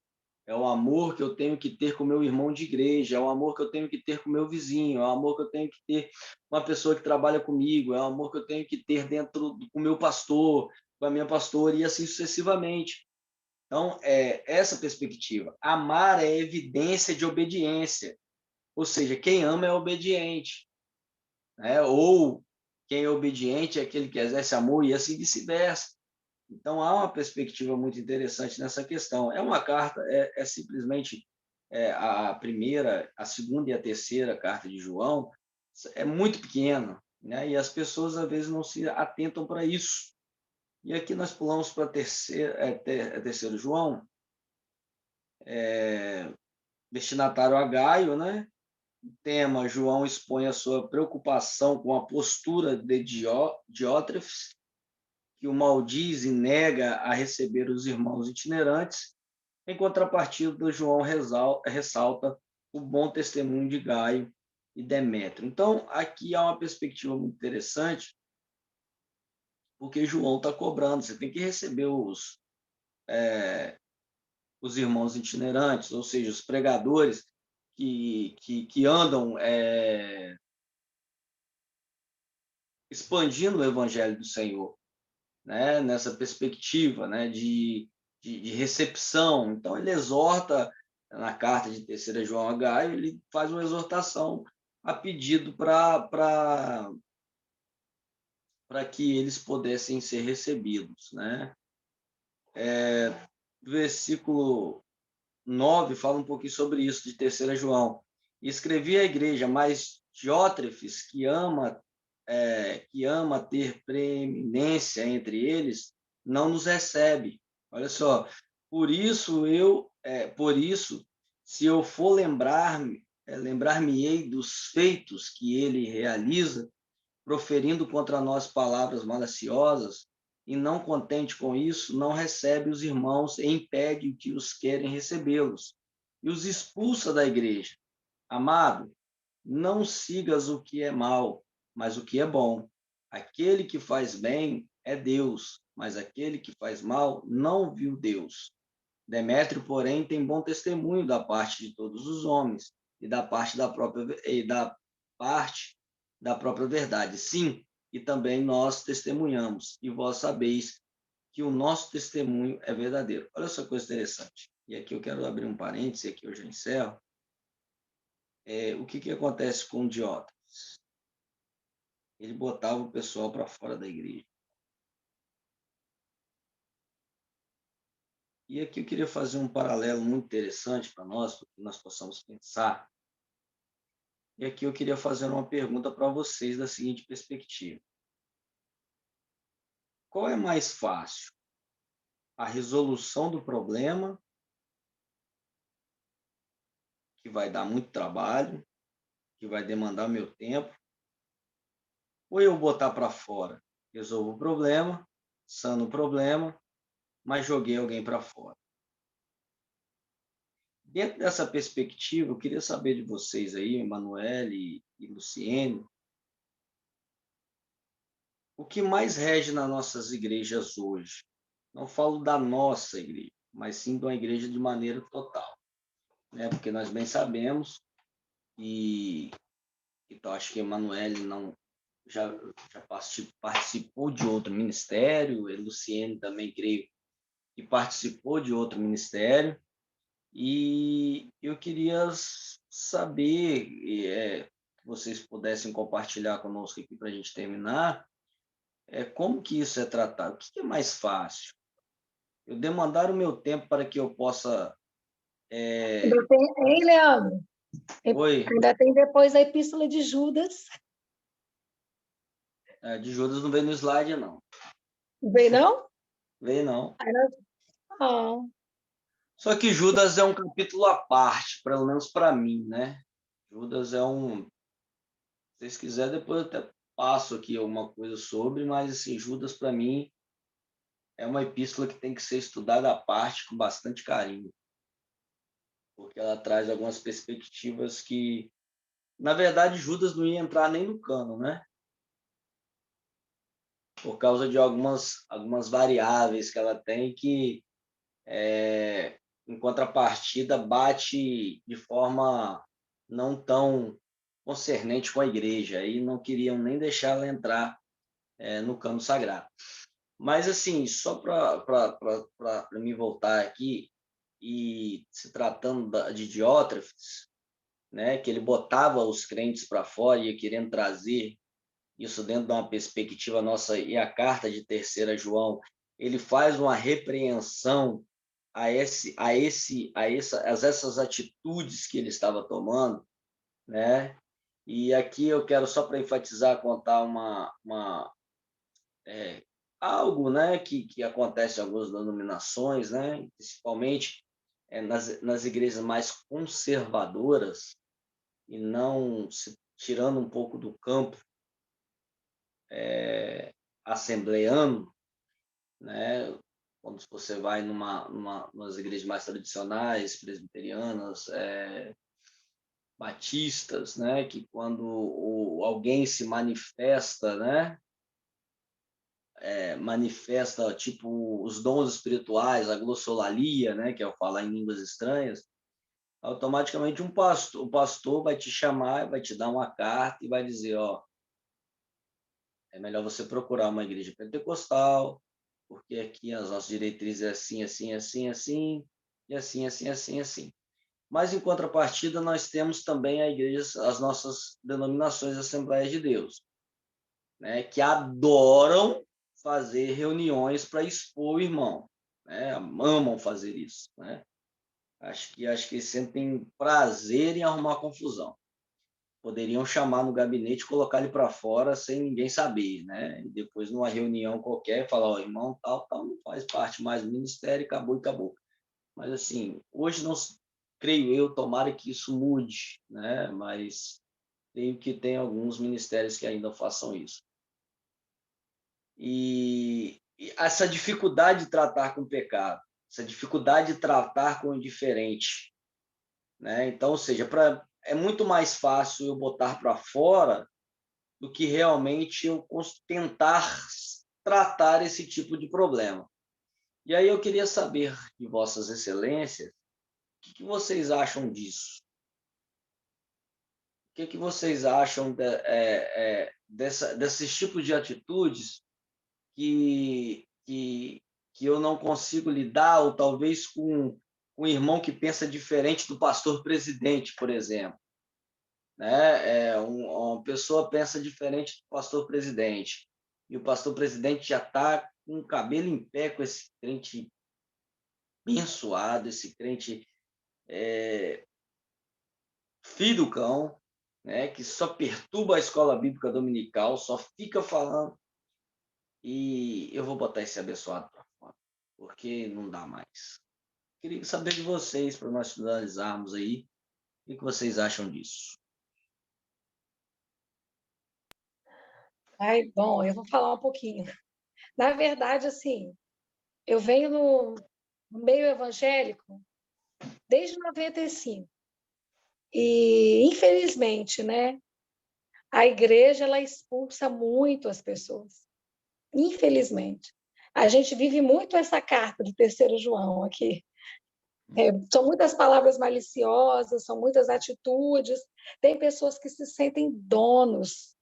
É o amor que eu tenho que ter com o meu irmão de igreja. É o amor que eu tenho que ter com o meu vizinho. É o amor que eu tenho que ter com a pessoa que trabalha comigo. É o amor que eu tenho que ter com o meu pastor, com a minha pastora, e assim sucessivamente. Então, essa perspectiva. Amar é evidência de obediência. Ou seja, quem ama é obediente, né? Ou quem é obediente é aquele que exerce amor, e assim vice-versa. Então, há uma perspectiva muito interessante nessa questão. É uma carta, simplesmente a primeira, a segunda e a terceira carta de João, é muito pequena, né? E as pessoas, às vezes, não se atentam para isso. E aqui nós pulamos para terceiro João, destinatário a Gaio, né? O tema, João expõe a sua preocupação com a postura de Diótrefes, que o maldiz e nega a receber os irmãos itinerantes. Em contrapartida, João ressalta o bom testemunho de Gaio e Demétrio. Então, aqui há uma perspectiva muito interessante, porque João está cobrando, você tem que receber os irmãos itinerantes, ou seja, os pregadores que andam expandindo o evangelho do Senhor, né? Nessa perspectiva, né? de recepção. Então, ele exorta, na carta de 3 João a Gaio, ele faz uma exortação a pedido para que eles pudessem ser recebidos, né? Versículo 9 fala um pouquinho sobre isso, de 3 João. Escrevi à igreja, mas Diótrefes, que ama ter preeminência entre eles, não nos recebe. Olha só, por isso, se eu for lembrar-me-ei dos feitos que ele realiza, proferindo contra nós palavras malaciosas, e não contente com isso, não recebe os irmãos e impede o que os querem recebê-los, e os expulsa da igreja. Amado, não sigas o que é mal, mas o que é bom. Aquele que faz bem é Deus, mas aquele que faz mal não viu Deus. Demétrio, porém, tem bom testemunho da parte de todos os homens e da parte da própria verdade. Sim, e também nós testemunhamos, e vós sabeis que o nosso testemunho é verdadeiro. Olha só que coisa interessante. E aqui eu quero abrir um parêntese, aqui eu já encerro. O que acontece com o Diótrefes? Ele botava o pessoal para fora da igreja. E aqui eu queria fazer um paralelo muito interessante para nós, para que nós possamos pensar. E aqui eu queria fazer uma pergunta para vocês da seguinte perspectiva: qual é mais fácil? A resolução do problema, que vai dar muito trabalho, que vai demandar meu tempo, ou eu botar para fora? Resolvo o problema, sano o problema, mas joguei alguém para fora. Dentro dessa perspectiva, eu queria saber de vocês aí, Emanuele e Luciene, o que mais rege nas nossas igrejas hoje? Não falo da nossa igreja, mas sim de uma igreja de maneira total, né? Porque nós bem sabemos, e então acho que a Emanuele não já participou de outro ministério, e Luciene também creio que participou de outro ministério, e eu queria saber, que vocês pudessem compartilhar conosco aqui para a gente terminar, como que isso é tratado, o que é mais fácil? Eu demandar o meu tempo para que eu possa.
Ainda tem, hein, Leandro?
Oi,
Ainda tem depois a Epístola de Judas.
de Judas não veio no slide, não.
Não veio, não?
Veio, não.
Ah,
Só que Judas é um capítulo à parte, pelo menos para mim, né? Judas é um. Se vocês quiserem, depois eu até passo aqui alguma coisa sobre, mas assim, Judas para mim é uma epístola que tem que ser estudada à parte com bastante carinho, porque ela traz algumas perspectivas que, na verdade, Judas não ia entrar nem no cano, né? Por causa de algumas variáveis que ela tem que, em contrapartida, bate de forma não tão concernente com a igreja, e não queriam nem deixar ela entrar no cano sagrado. Mas, assim, só para me voltar aqui, e se tratando de Diótrefes, né, que ele botava os crentes para fora e ia querendo trazer isso dentro de uma perspectiva nossa, e a carta de 3 João, ele faz uma repreensão a essas atitudes que ele estava tomando, né? E aqui eu quero, só para enfatizar, contar algo, né, que acontece em algumas denominações, né, principalmente nas igrejas mais conservadoras, e não se tirando um pouco do campo assembleano, né? Quando você vai umas igrejas mais tradicionais, presbiterianas, batistas, né? Que quando alguém se manifesta, né? Manifesta tipo os dons espirituais, a glossolalia, né? Que é o falar em línguas estranhas. Automaticamente o pastor vai te chamar, vai te dar uma carta e vai dizer, ó, é melhor você procurar uma igreja pentecostal, porque aqui as nossas diretrizes é assim, assim, assim, assim, e assim, assim, assim, assim. Mas, em contrapartida, nós temos também as nossas denominações Assembleias de Deus, né, que adoram fazer reuniões para expor o irmão, né, amam fazer isso, né? Acho que sentem prazer em arrumar confusão. Poderiam chamar no gabinete e colocar ele para fora sem ninguém saber, né? E depois, numa reunião qualquer, falar, ó, irmão, tal, não faz parte mais do ministério, acabou e acabou. Mas, assim, hoje não creio eu, tomara que isso mude, né? Mas creio que tem alguns ministérios que ainda façam isso. E essa dificuldade de tratar com o pecado, essa dificuldade de tratar com o indiferente, né? Então, ou seja, é muito mais fácil eu botar para fora do que realmente eu tentar tratar esse tipo de problema. E aí eu queria saber de Vossas Excelências, o que vocês acham disso? O que vocês acham desses tipos de atitudes que eu não consigo lidar, ou talvez com um irmão que pensa diferente do pastor presidente, por exemplo? Né? Uma pessoa pensa diferente do pastor presidente, e o pastor presidente já está com o cabelo em pé com esse crente abençoado, esse crente filho do cão, né? Que só perturba a escola bíblica dominical, só fica falando, e eu vou botar esse abençoado para fora, porque não dá mais. Queria saber de vocês, para nós finalizarmos aí, o que vocês acham disso?
Ai, bom, eu vou falar um pouquinho. Na verdade, assim, eu venho no meio evangélico desde 95. E, infelizmente, né, a igreja ela expulsa muito as pessoas. Infelizmente. A gente vive muito essa carta do terceiro João aqui. São muitas palavras maliciosas, são muitas atitudes. Tem pessoas que se sentem donos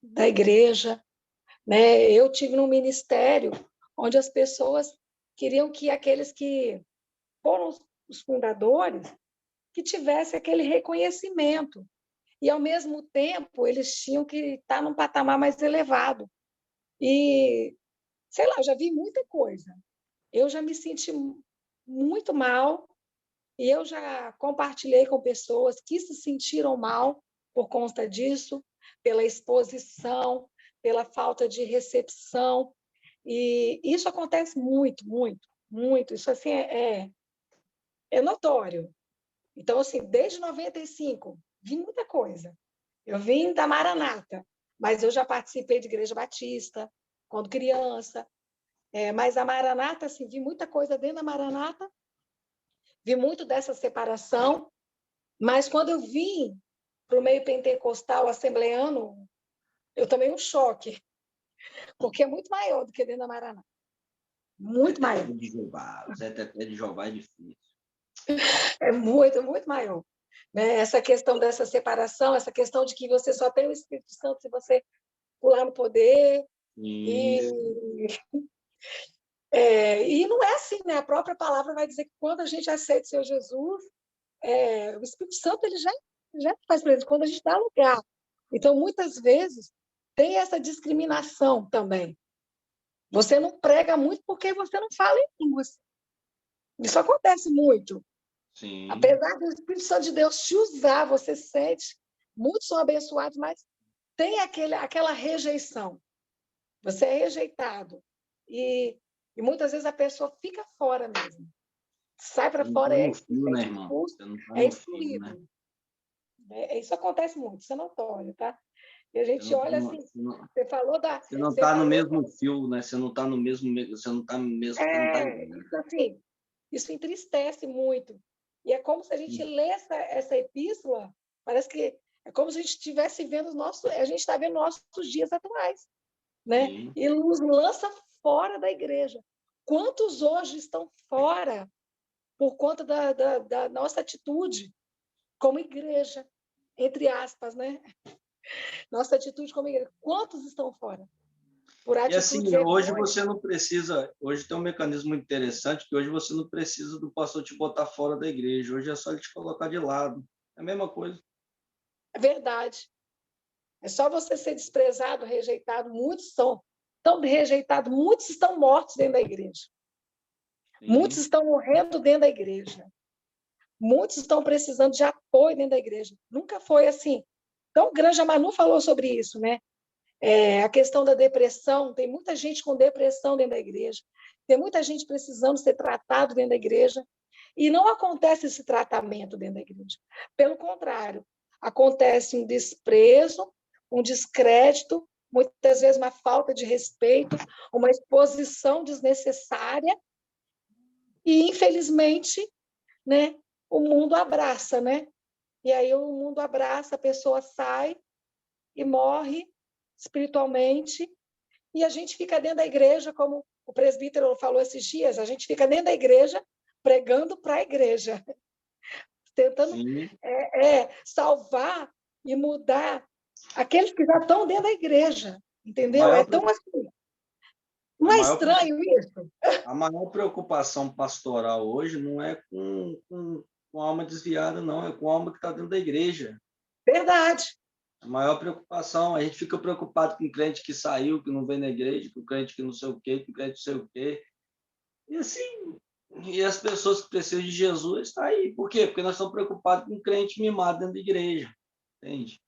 da igreja, né? Eu tive num ministério onde as pessoas queriam que aqueles que foram os fundadores que tivesse aquele reconhecimento e ao mesmo tempo eles tinham que estar num patamar mais elevado. E sei lá, eu já vi muita coisa. Eu já me senti muito mal e eu já compartilhei com pessoas que se sentiram mal por conta disso, pela exposição, pela falta de recepção. E isso acontece muito, muito, muito. Isso assim é notório. Então, assim, desde 95, vi muita coisa. Eu vim da Maranata, mas eu já participei de Igreja Batista quando criança. Mas a Maranata, assim, vi muita coisa dentro da Maranata, vi muito dessa separação, mas quando eu vim para o meio pentecostal, assembleano, eu tomei um choque, porque é muito maior do que dentro da Maranata. Muito maior.
Zé Teté de Jeová é difícil.
É muito, muito maior. Né? Essa questão dessa separação, essa questão de que você só tem o Espírito Santo se você pular no poder. E não é assim, né? A própria palavra vai dizer que quando a gente aceita o Senhor Jesus, o Espírito Santo ele já faz presente quando a gente dá lugar. Então, muitas vezes, tem essa discriminação também. Você não prega muito porque você não fala em línguas. Isso acontece muito.
Sim.
Apesar do Espírito Santo de Deus te usar, você sente, muitos são abençoados, mas tem aquela rejeição. Você é rejeitado. E muitas vezes a pessoa fica fora mesmo. sai para
Você não
fora,
está
é
no fio, né, irmão?
expulso,
Você não está
é
no fio, né?
excluído. Isso acontece muito, isso é notório, tá? E a
Você
gente
não está
olha
no,
assim,
você não,
você falou da,
você não
você
tá no
falou
mesmo fio, né? Você não está no mesmo, você não está mesmo, você não está igual.
isso assim, isso entristece muito. E é como se a gente lê essa epístola, parece que é como se a gente estivesse vendo a gente está vendo nossos dias atuais, né?
Sim.
E nos lança fora da igreja. Quantos hoje estão fora por conta da nossa atitude como igreja, entre aspas, né? Nossa atitude como igreja. Quantos estão fora por
E assim,
atitudes
hoje
errôneas?
você não precisa, hoje tem um mecanismo muito interessante, que hoje você não precisa do pastor te botar fora da igreja, hoje é só ele te colocar de lado. É a mesma coisa.
É verdade. É só você ser desprezado, rejeitado. Muitos são tão rejeitados, muitos estão mortos dentro da igreja. Muitos
Sim.
estão morrendo dentro da igreja. Muitos estão precisando de apoio dentro da igreja. Nunca foi assim. Então, o Granja Manu falou sobre isso, né? A questão da depressão, tem muita gente com depressão dentro da igreja, tem muita gente precisando ser tratado dentro da igreja, e não acontece esse tratamento dentro da igreja. Pelo contrário, acontece um desprezo, um descrédito, muitas vezes uma falta de respeito, uma exposição desnecessária, e, infelizmente, né, o mundo abraça, né? E aí o mundo abraça, a pessoa sai e morre espiritualmente, e a gente fica dentro da igreja, como o presbítero falou esses dias, a gente fica dentro da igreja pregando para a igreja, tentando
Sim.
salvar e mudar aqueles que já estão dentro da igreja,
A
entendeu? É
maior,
tão assim, não
a
é
maior,
estranho isso?
a maior preocupação pastoral hoje não é com alma desviada, não, é com alma que está dentro da igreja.
Verdade.
A maior preocupação, a gente fica preocupado com o crente que saiu, que não vem na igreja, com o crente que não sei o quê, com o crente não sei o quê. E assim, e as pessoas que precisam de Jesus estão aí. Por quê? Porque nós estamos preocupados com o crente mimado dentro da igreja. Entende?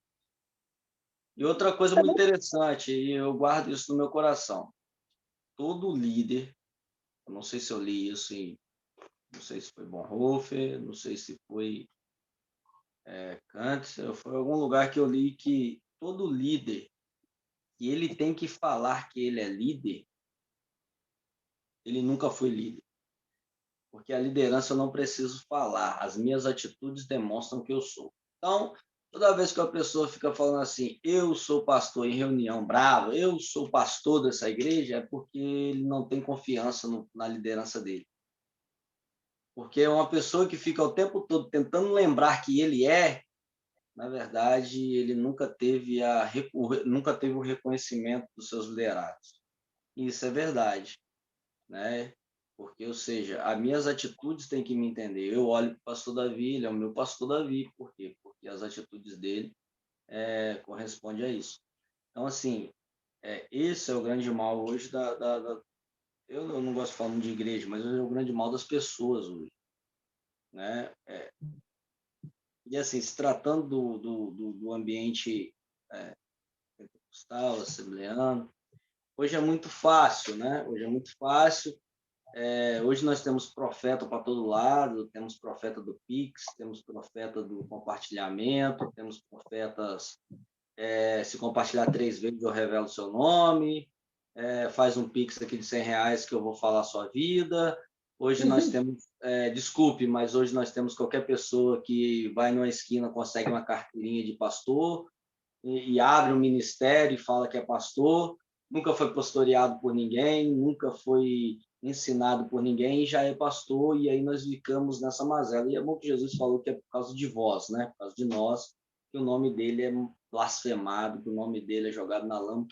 E outra coisa muito interessante, e eu guardo isso no meu coração. Todo líder, eu não sei se eu li isso, não sei se foi Bonhoeffer, não sei se foi Kant, foi em algum lugar que eu li que todo líder, que ele tem que falar que ele é líder, ele nunca foi líder. Porque a liderança eu não preciso falar, as minhas atitudes demonstram que eu sou. Então, toda vez que a pessoa fica falando assim, eu sou pastor em reunião bravo, eu sou pastor dessa igreja, é porque ele não tem confiança na liderança dele. Porque é uma pessoa que fica o tempo todo tentando lembrar que ele na verdade, ele nunca teve o reconhecimento dos seus liderados. E isso é verdade, né? Porque, ou seja, as minhas atitudes têm que me entender. Eu olho para o pastor Davi, ele é o meu pastor Davi. Por quê? Porque as atitudes dele correspondem a isso. Então, assim, esse é o grande mal hoje eu não gosto de falar de igreja, mas é o grande mal das pessoas hoje, né? E, assim, se tratando do ambiente pentecostal, assembleano, hoje é muito fácil, né? Hoje é muito fácil. Hoje nós temos profeta para todo lado, temos profeta do Pix, temos profeta do compartilhamento, temos profetas, se compartilhar 3 vezes eu revelo o seu nome, faz um Pix aqui de R$ 100 que eu vou falar a sua vida. Hoje nós temos, desculpe, mas hoje nós temos qualquer pessoa que vai numa esquina, consegue uma carteirinha de pastor e abre um ministério e fala que é pastor, nunca foi pastoreado por ninguém, nunca foi ensinado por ninguém e já é pastor, e aí nós ficamos nessa mazela. E é bom que Jesus falou que é por causa de vós, né? Por causa de nós, que o nome dele é blasfemado, que o nome dele é jogado na lama,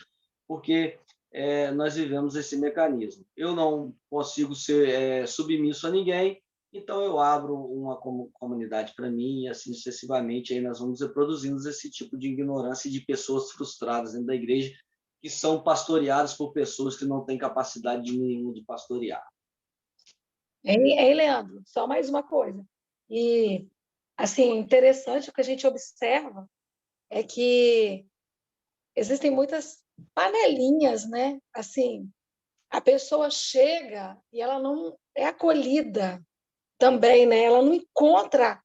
porque nós vivemos esse mecanismo. Eu não consigo ser submisso a ninguém, então eu abro uma comunidade para mim e assim sucessivamente aí nós vamos reproduzindo esse tipo de ignorância de pessoas frustradas dentro da igreja que são pastoreadas por pessoas que não têm capacidade nenhuma de pastorear.
Hein, Leandro? Só mais uma coisa. E, assim, interessante o que a gente observa é que existem muitas panelinhas, né? Assim, a pessoa chega e ela não é acolhida, também, né? Ela não encontra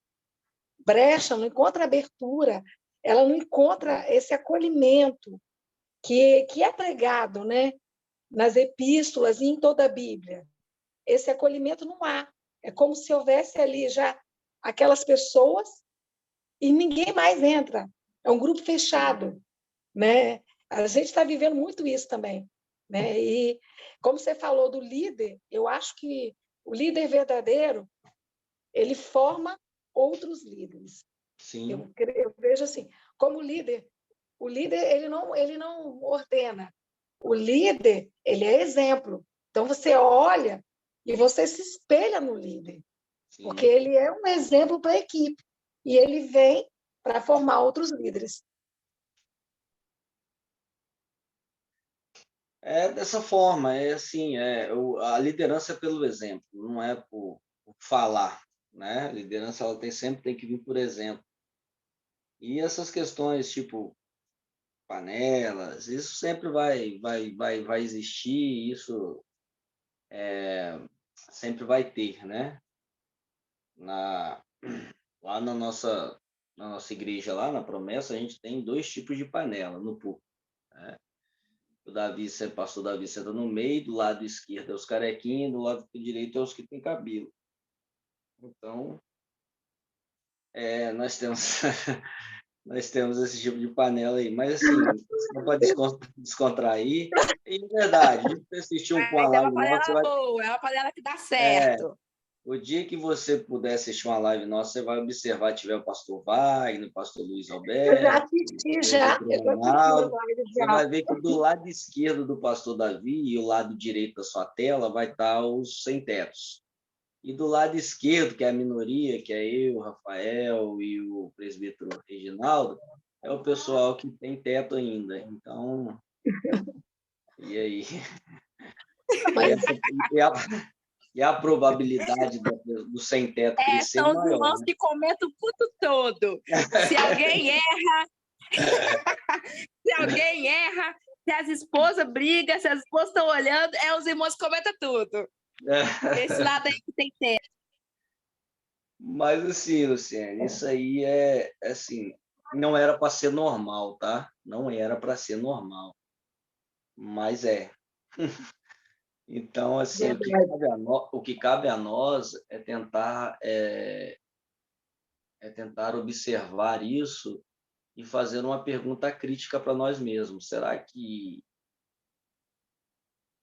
brecha, não encontra abertura, ela não encontra esse acolhimento que é pregado, né? Nas epístolas e em toda a Bíblia. Esse acolhimento não há. É como se houvesse ali já aquelas pessoas e ninguém mais entra. É um grupo fechado, né? A gente está vivendo muito isso também, né? E como você falou do líder, eu acho que o líder verdadeiro ele forma outros líderes.
Sim,
Eu vejo assim, como líder, o líder ele não ordena. O líder ele é exemplo. Então você olha e você se espelha no líder, porque
sim.
ele é um exemplo para a equipe e ele vem para formar outros líderes.
É dessa forma, é assim, a liderança é pelo exemplo, não é por falar, né? A liderança ela sempre tem que vir por exemplo. E essas questões, tipo panelas, isso sempre vai existir, isso sempre vai ter, né? Na, lá na nossa igreja, lá na promessa, a gente tem dois tipos de panela no púlpito, né? O pastor Davi senta no meio, do lado esquerdo é os carequinhos, do lado direito é os que têm cabelo. Então, nós temos nós temos esse tipo de panela aí. Mas, assim, só para descontrair, é verdade, você assistir uma
Mas é uma
live nossa, você
panela
vai.
boa, é uma panela que dá
É,
certo.
o dia que você puder assistir uma live nossa, você vai observar, tiver o pastor Wagner, o pastor Luiz
Eu já
Alberto,
assisti,
o doutor
eu já assisti nas
Ronaldo,
lives
você
já.
vai ver que do lado esquerdo do pastor Davi e o lado direito da sua tela vai estar os sem-tetos. E do lado esquerdo, que é a minoria, que é eu, o Rafael e o presbítero Reginaldo, é o pessoal que tem teto ainda. Então, e aí? E,
Mas
essa, e, a, e a probabilidade do sem-teto crescer é
São os
maior,
irmãos
né?
que comentam o culto todo. Se alguém erra, se alguém erra, se as esposas brigam, se as esposas estão olhando, os irmãos que comentam tudo. Esse lado aí que tem tempo.
Mas assim, Luciane, isso aí assim, não era para ser normal, tá? Não era para ser normal, mas é. Então, assim,
verdade,
o que cabe a nós é tentar observar isso e fazer uma pergunta crítica para nós mesmos. Será que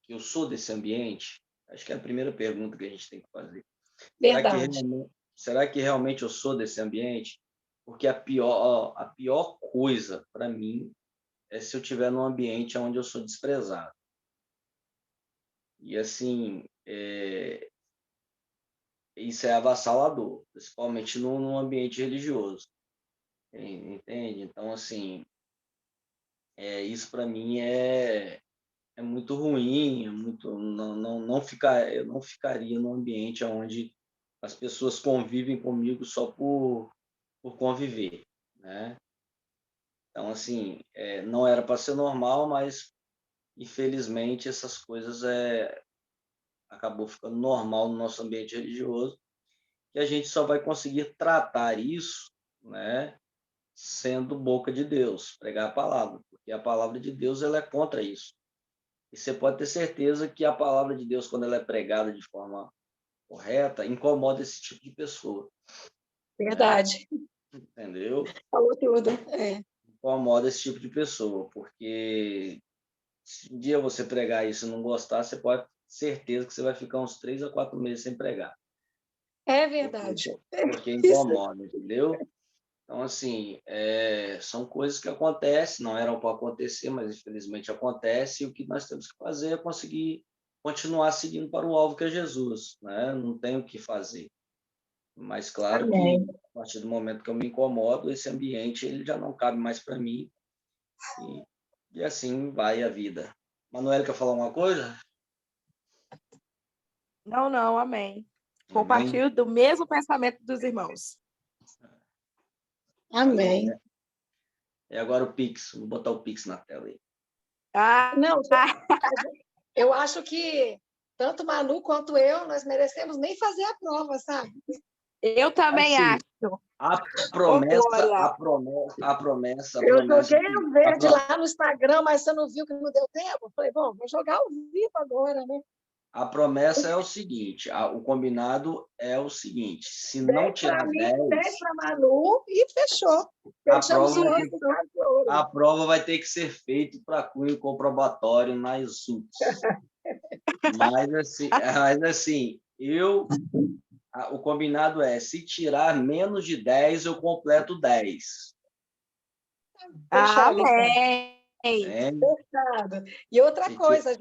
eu sou desse ambiente? Acho que é a primeira pergunta que a gente tem que fazer.
verdade.
Será que realmente eu sou desse ambiente? Porque a pior coisa para mim é se eu estiver num ambiente onde eu sou desprezado. E assim, isso é avassalador, principalmente num ambiente religioso, entende? Então, assim, isso para mim é muito ruim, eu não ficaria num ambiente onde as pessoas convivem comigo só por conviver, né? Então, assim, não era para ser normal, mas infelizmente essas coisas acabou ficando normal no nosso ambiente religioso, que a gente só vai conseguir tratar isso, né, sendo boca de Deus, pregar a palavra, porque a palavra de Deus ela é contra isso. E você pode ter certeza que a palavra de Deus, quando ela é pregada de forma correta, incomoda esse tipo de pessoa, né?
Verdade.
Entendeu?
Falou tudo. É.
Incomoda esse tipo de pessoa, porque se um dia você pregar isso e não gostar, você pode ter certeza que você vai ficar uns 3 a 4 meses sem pregar,
É
porque,
verdade.
porque
Isso
incomoda, entendeu? Então, assim, são coisas que acontecem, não eram para acontecer, mas infelizmente acontece, e o que nós temos que fazer é conseguir continuar seguindo para o alvo que é Jesus, né? Não tem o que fazer. Mas claro que
também.
a partir do momento que eu me incomodo, esse ambiente ele já não cabe mais para mim, e assim vai a vida. Manuel, quer falar uma coisa?
Não, não, amém.
Amém?
Compartilho do mesmo pensamento dos irmãos.
Amém.
E agora o Pix, vou botar o Pix na tela aí.
Ah,
Não, eu acho que tanto Manu quanto eu, nós merecemos nem fazer a prova, sabe?
Eu também
Assim,
acho.
a
Ô,
promessa,
Glória.
a promessa, a promessa, a
Eu
promessa
joguei o verde lá no Instagram, mas você não viu que não deu tempo? Eu falei, bom, vou jogar ao vivo agora, né?
a promessa é o seguinte, o combinado é o seguinte, se não
10 para
tirar
mim,
10,
10 para Manu e fechou.
a
Fechamos o
prova,
ano com chave de ouro.
a prova vai ter que ser feita para cunho comprobatório nas UTS. Mas assim, o combinado é, se tirar menos de 10, eu completo 10.
Fechado, então.
Amém.
É,
Fechado. E outra
se ti-
coisa,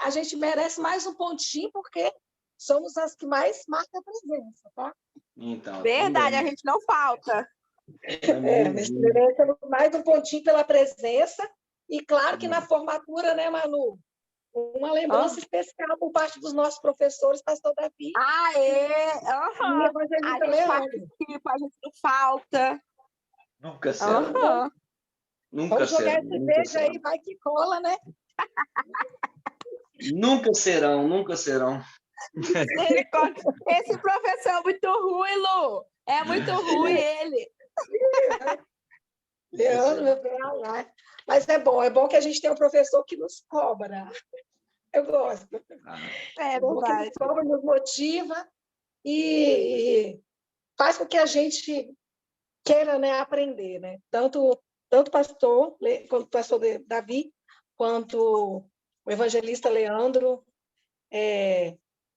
a gente merece mais um pontinho porque somos as que mais marcam a presença, tá?
então,
Verdade, a
também.
gente não falta.
A gente merece mais um pontinho pela presença. E claro que na formatura, né, Manu? Uma lembrança especial por parte dos nossos professores, pastor Davi.
Aê!
E Evangelista
A gente
Leandro.
participa, a gente não falta.
Nunca será. Nunca
Vamos jogar
serão.
esse
Nunca
beijo
serão.
aí, vai que cola, né?
Nunca serão, nunca serão.
Misericórdia. Esse professor é muito ruim, Lu. É muito ruim ele.
Leandro, meu bem, lá. Mas é bom que a gente tem um professor que nos cobra. Eu gosto.
É
bom que
verdade.
nos cobra, nos motiva e faz com que a gente queira, né, aprender, né? Tanto o pastor, quanto o pastor Davi, quanto o evangelista Leandro,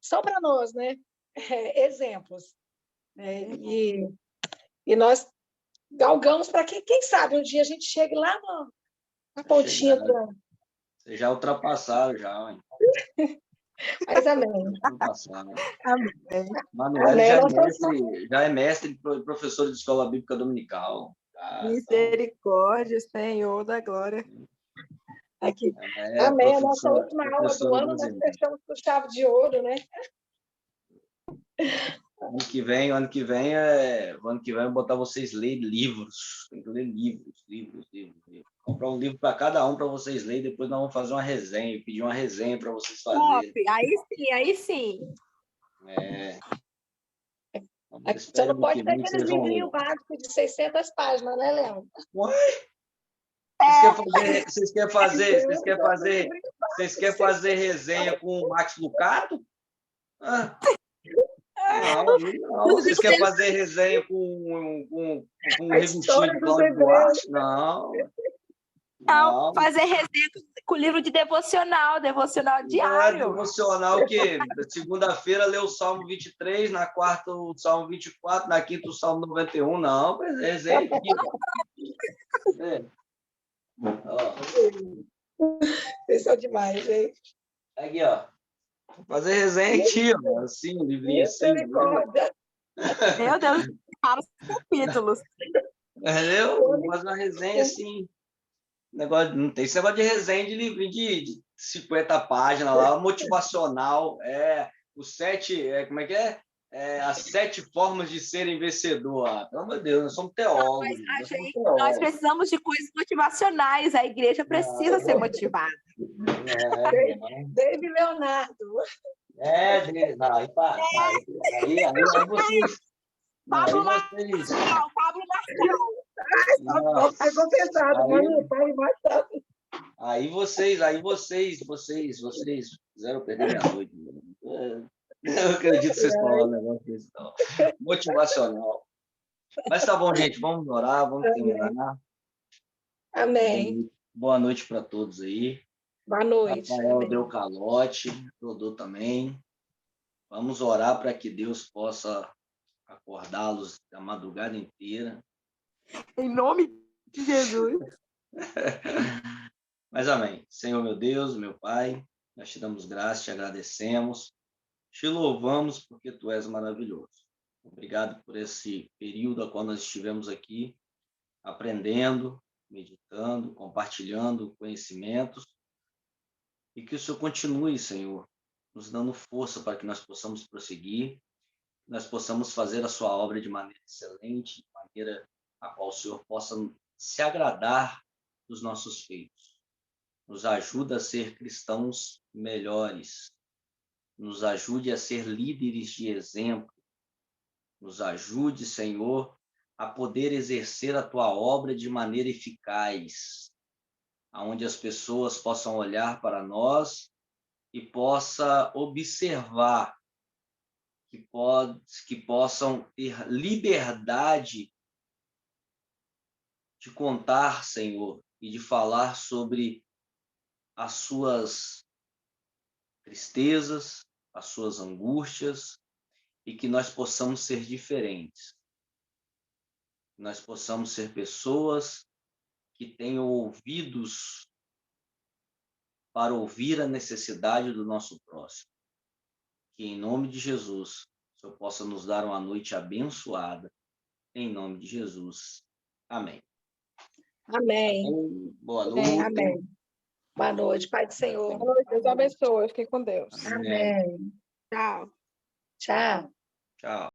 são para nós, né? Exemplos. E nós galgamos para que, quem sabe, um dia a gente chegue lá na pontinha.
Vocês já ultrapassaram, já, hein?
Mas amém.
Amém.
Manuel já é mestre e professor de escola bíblica dominical.
Misericórdia, Senhor da glória.
Aqui. Amém. A nossa última aula do ano, nós
brasileira.
fechamos com chave de ouro, né?
Ano que vem eu vou botar vocês lerem livros. Tem que ler livros. Comprar um livro para cada um para vocês lerem, depois nós vamos fazer uma resenha, pedir uma resenha para vocês fazerem.
Top. Aí sim.
Você não pode ter aquele livrinho básico de 600 páginas, né, Léo?
Vocês querem fazer resenha com o Max Lucato? Não. Vocês querem fazer resenha com um revistinho de Cláudio Duarte? Não.
Fazer resenha com livro de devocional diário.
Devocional que segunda-feira lê o Salmo 23, na quarta o Salmo 24, na quinta o Salmo 91. Não, resenha aqui.
Isso é demais, gente.
Aqui, ó. Fazer resenha aqui, ó. Assim, um livrinho assim.
Meu Deus, para os capítulos.
Entendeu? Vou fazer uma resenha assim. Não tem esse negócio de resenha de livrinho de 50 páginas lá, motivacional. Como é que é? As 7 formas de serem vencedor. Pelo amor de Deus, nós somos teólogos.
Nós precisamos de coisas motivacionais. A igreja precisa ser motivada.
David Leonardo.
Aí vocês.
Pablo Marçal.
Pegou pesado, mano.
Aí vocês fizeram perder minha noite. Eu acredito que vocês falaram um negócio desse, não. Motivacional. Mas tá bom, gente. Vamos orar, vamos terminar.
Amém.
Boa noite para todos aí.
Boa noite.
Rafael deu calote, Dodô também. Vamos orar para que Deus possa acordá-los a madrugada inteira.
Em nome de Jesus.
Mas amém. Senhor, meu Deus, meu Pai, nós te damos graça, te agradecemos, te louvamos porque tu és maravilhoso. Obrigado por esse período a qual nós estivemos aqui aprendendo, meditando, compartilhando conhecimentos e que o Senhor continue, Senhor, nos dando força para que nós possamos prosseguir, nós possamos fazer a sua obra de maneira excelente, de maneira a qual o Senhor possa se agradar dos nossos feitos. Nos ajuda a ser cristãos melhores, nos ajude a ser líderes de exemplo, nos ajude, Senhor, a poder exercer a tua obra de maneira eficaz, aonde as pessoas possam olhar para nós e possa observar que possam ter liberdade de contar, Senhor, e de falar sobre as suas tristezas, as suas angústias, e que nós possamos ser diferentes. Nós possamos ser pessoas que tenham ouvidos para ouvir a necessidade do nosso próximo. Que em nome de Jesus, o Senhor possa nos dar uma noite abençoada. Em nome de Jesus. Amém.
Amém.
Boa noite.
Amém. Boa noite, Pai do Senhor.
Boa noite, Deus abençoe. Fique com Deus.
Amém.
Amém.
Tchau.
Tchau.
Tchau.